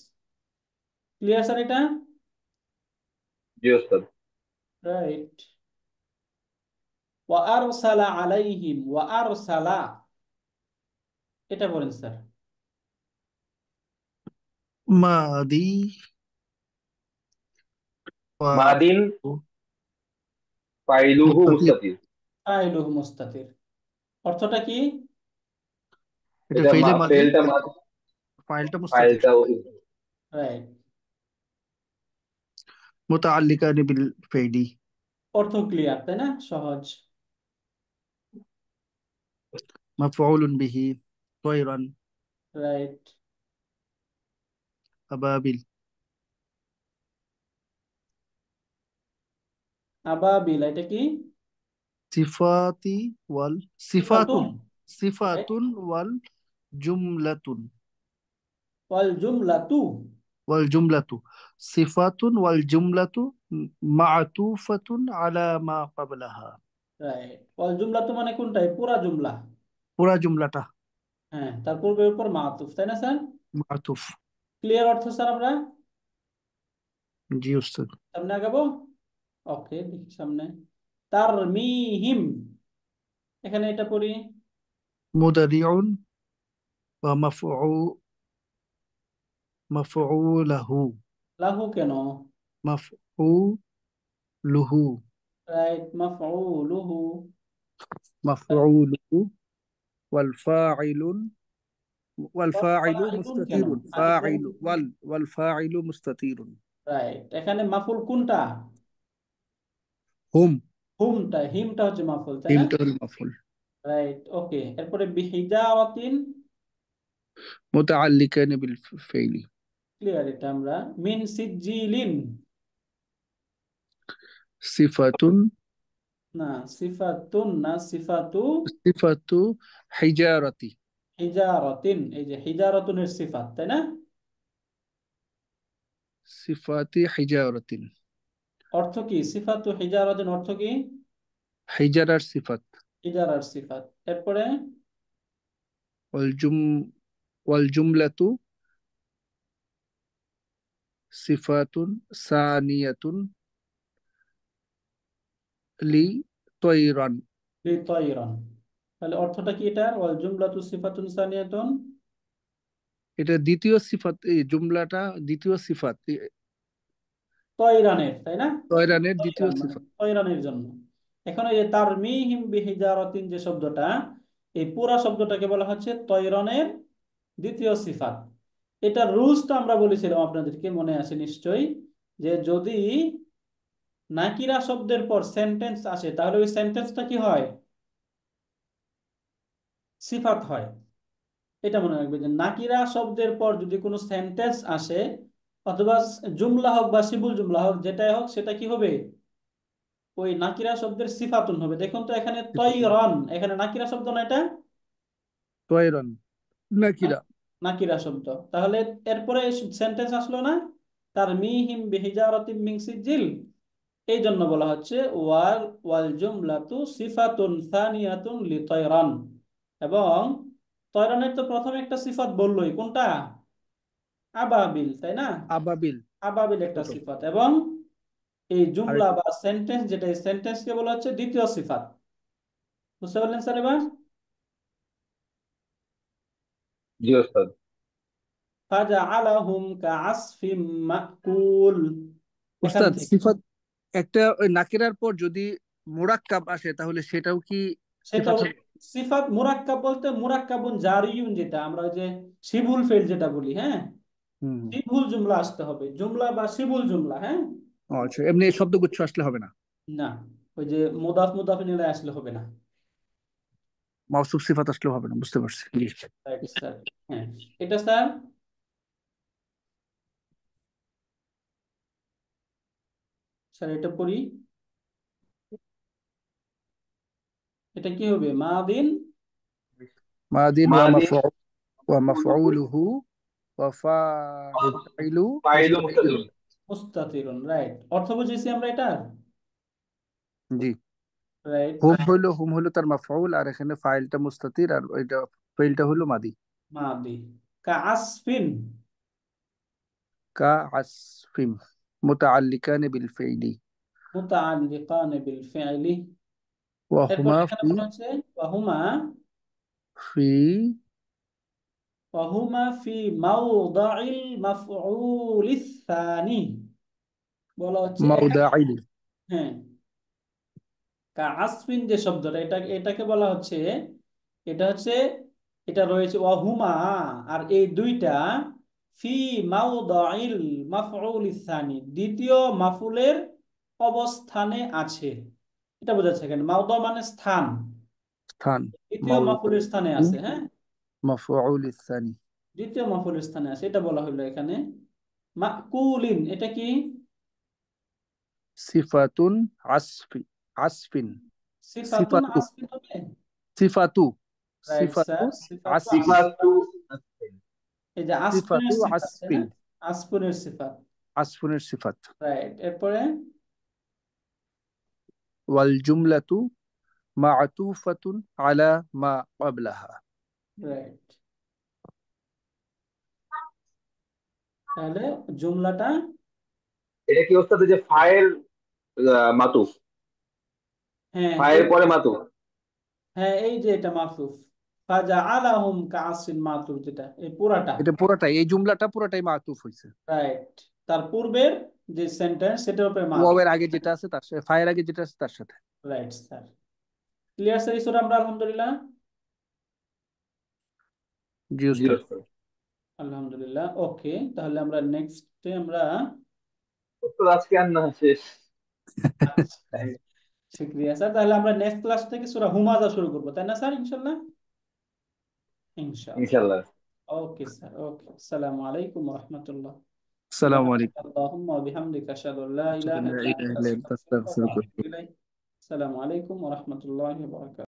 ক্লিয়ার স্যার এটা? জি উস্তাদ। রাইট। ওয়া আরসালা আলাইহিম, ওয়া আরসালা এটা বলেন স্যার। মাদি মাদিন ফাইলুহু মুস্তাতির। মুস্তাতির। ফাইলুহু মুস্তাতির অর্থটা কি? এটা এটা ফেইলে মাদি, ফেলটা ফাইলটা মুস্তাতির। ফাইলটা রাইট। মুতাআল্লিকানি বিল ফাইলি। অর্থ ক্লিয়ার, তাই না? সহজ। মাফউলুন বিহি তয়রান রাইট। আবাবিল। আবাবিল এটা কি? সিফাতি ওয়াল সিফাতুন, সিফাতুন, রাইট। সিফাতুন ওয়াল জুমলাতুন, ওয়াল জুমলাতু, ওয়াল জুমলাতু সিফাতুন ওয়াল জুমলাতু মা'তুফাতুন আলা মা ক্বাবলাহা। রাইট। ওয়াল জুমলাতু মানে কোনটা? এই পুরা জুমলা। পুরা জুমলাটা হ্যাঁ, তার পূর্বের উপর মাতুফ, তাই না স্যার? মা'তুফ। ক্লিয়ার অর্থ স্যার আমরা জি উস্তাদ। সামনে আগাবো। ওকে, দেখি সামনে। তারমিহিম এখানে এটা পড়ি। মুদারিউন ওয়া মাফউলাহু, লাহু কেন? মাফউলুহু, রাইট, মাফউলুহু। মাফউলুহু ওয়াল ফাইলুন ওয়াল ফাইলু ফাইলুন কেন? মুস্তাতিরুন, আগে পড়ুন। ফাইলু ওয়াল ফাইলু মুস্তাতিরুন। রাইট, এখানে মাফুল কোনটা? হুম, হুমটা, হিমটা হচ্ছে মাফুল, তাই না? হিমটা হল মাফুল। রাইট। ওকে, এরপরে বিহিজারাতিন মুতাআল্লিকান বিল ফাইলি। ক্লিয়ার? এটা আমরা মিন সিজিলিন, সিফাতুন, না সিফাতুন না, সিফাতু সিফাতু হিজারাতি, হিজারাতিন। এই যে হিজারাতুনের সিফাত, তাই না? সিফাতি হিজারাতিন, অর্থ কি সিফাতু হিজারাতিন? অর্থ কি? হিজারার সিফাত। হিজারার সিফাত। এরপরে ওয়াল জুম ওয়াল জুমলাতু সিফাতুন সানিয়াতুন লি তয়রান। লিতাইরান। তাহলে অর্থটা কি এটার? ওয়াল জুমলাতু সিফাতুন সানিয়াতুন, এটা দ্বিতীয় সিফাত, এই জুমলাটা দ্বিতীয় সিফাত, তয়রানের, তাই না? তয়রানের দ্বিতীয় তয়রান মানে সিফাত। তয়রানের জন্য। এখন এই যে তারমিহিম বিহিজারাতিন যে শব্দটা, এই পুরা শব্দটাকে বলা হচ্ছে তয়রানের দ্বিতীয় সিফাত। এটা রুলসটা আমরা বলেছিলাম আপনাদেরকে, মনে আছে নিশ্চয়ই, যে যদি নাকিরা শব্দের পর সেন্টেন্স আসে তাহলে ওই সেন্টেন্সটা কি হয়? সিফাত হয়। এটা মনে রাখবে যে নাকিরা শব্দের পর যদি কোনো সেন্টেন্স আসে, অথবা জুমলা হোক বা শিবুল জুমলা হোক, যেটাই হোক, সেটা কি হবে? ওই নাকিরা শব্দের সিফাতুন হবে। দেখুন তো এখানে সিফাতুন তয়রান, এখানে নাকিরা শব্দ না এটা? তয়রান নাকিরা। নাকিরা শব্দ। তাহলে এরপরে সেন্টেন্স আসলো না, তার মিহিম বিহিজারাতিন মিন সিজিল। এই জন্য বলা হচ্ছে ওয়াল ওয়াল জুমলাতু সিফাতুন সানিয়াতুন লিতায়রান। এবং তয়রানের তো প্রথমে একটা সিফাত বললোই, কোনটা? আবাবিল, তাই না? আবাবিল আবাবিল একটা প্রথম, সিফাত, এবং এই আর জুমলা বা সেন্টেন্স, যেটা এই সেন্টেন্সকে বলা হচ্ছে দ্বিতীয় সিফাত। বুঝতে পারলেন স্যার এবার? জি ওস্তাদ। ফাজআলাহুম কাআসফিম মাকুল। এখান উস্তাদ থেকে সিফাত, একটা ওই নাকিরার পর যদি মুরাক্কাব আসে তাহলে সেটাও কি সিফাত সেটাও হবে? সিফাত। মুরাক্কাব বলতে মুরাক্কাবুন জারিউন, যেটা আমরা ওই যে শিবুল ফেল যেটা বলি, হ্যাঁ, হুম। শিবুল জুমলা আসতে হবে, জুমলা বা শিবুল জুমলা, হ্যাঁ। ও আচ্ছা, এমনি শব্দগুচ্ছ আসলে হবে না? না, ওই যে মুদাফ মুদাফ নিলে আসলে হবে না। মাওসুফ সিফাত আসলেও হবে না, বুঝতে পারছি, জি। Right sir. হ্যাঁ, এটা স্যার, স্যার এটা পড়ি। এটা কি হবে? মাদিন মাদিন মাদি ওয়া মাফউলুহু ওয়া ফাইলু ফাইলু মুস্তাতিরুন। মুস্তাতিরুন। মুস্তাতিরুন, রাইট। অর্থ বুঝেছি আমরা এটা, জি। রাইট। হুম হলো তার মাফউল, আর এখানে ফাইলটা মুস্তাতির, আর এটা ফাইলটা হলো মাদি। মাদি কাআসফিন, কা আসফিম মুতাআল্লিকান বিল ফাইলি মুতাআল্লিকান বিল ফি'লি। ওয়া এরপর হুমা এখানে বলা হচ্ছে ওয়াহুমা, ফি ওয়াহুমা ফি মাওদাইল মাফউলিস সানি। বলা হচ্ছে এখানে, মাউদাইল। হ্যাঁ, কাআসফিন যে শব্দটা, এটাকে বলা হচ্ছে, এটা হচ্ছে, এটা রয়েছে ওয়াহুমা, আর এই দুইটা ফি মাওদাইল মাফউলিস সানি, দ্বিতীয় মাফুলের অবস্থানে আছে। এটা বোঝাচ্ছে এখানে মাওদা মানে স্থান, স্থান। দ্বিতীয় মাউদু মাফুলের স্থানে আছে, হ্যাঁ, মাফউলিস সানি। দ্বিতীয় মাফুলের স্থানে আছে, এটা বলা হলো এখানে। মাকুলিন, এটা কি? সিফাতুন আসফি আসফিন। সিফাতুন সিফাতু আসফিন হবে। সিফাতু রাইট সিফাতু স্যার, সিফাতু আসফিন। সিফাতু এই যে আসফুনের সিফাতু সিফাত, তাই না? আসফিন, আসফুনের সিফাত, আসফুনের সিফাত। রাইট। এরপরে ওয়াল জুমলাতু মা'তুফাতুন আলা মা ক্বাবলাহা। রাইট, তাহলে জুমলাটা, এটা কি ওস্তাদ, এই যে ফায়ের মাতুফ, হ্যাঁ এই, ফায়ের পরে মাতুফ? হ্যাঁ এই যে এটা মাফুফ, ফাজআলাহুম কাআসফিন মাতুফ, যেটা এই পুরাটা, এটা পুরাটাই, এই জুমলাটা পুরাটাই মা'তুফ হয়েছে। রাইট। তার পূর্বের যে সেন্টেন্স সেটার উপরে মাতুফ। ওয়াওয়ের আগে যেটা আছে তার সাথে, ফায়ের আগে যেটা আছে তার সাথে। Right sir. ক্লিয়ার স্যার এই সূরা আমরা? আলহামদুলিল্লাহ, জি জি উস্তাদ। ওস্তাদ। আলহামদুলিল্লাহ। ওকে, তাহলে আমরা নেক্সটে আমরা, ওস্তাদ আজকে আর না, শেষ। আচ্ছা, শুক্রিয়া স্যার। তাহলে আমরা নেক্সট ক্লাস থেকে সূরা হুমাযা শুরু করবো, তাই না স্যার? ইনশাআল্লাহ, ইনশাআল্লাহ। ইনশাল্লাহ। ওকে স্যার, ওকে। আসসালামু আলাইকুম ওয়া রাহমাতুল্লাহ। আসসালামু আলাইকুম। সুবহানাকাল্লাহুম্মা ওয়া বিহামদিকা আশহাদু আল্লা ইলাহা লা ইল্লা ইলাহা আনতা ইল্লা আনতা আস্তাগফিরুকা ওয়া আস্তাগফিরুকা। আতুবু ইলাইক। আসসালামু আলাইকুম ওয়া রাহমাতুল্লাহি ওয়া বারাকাতুহু।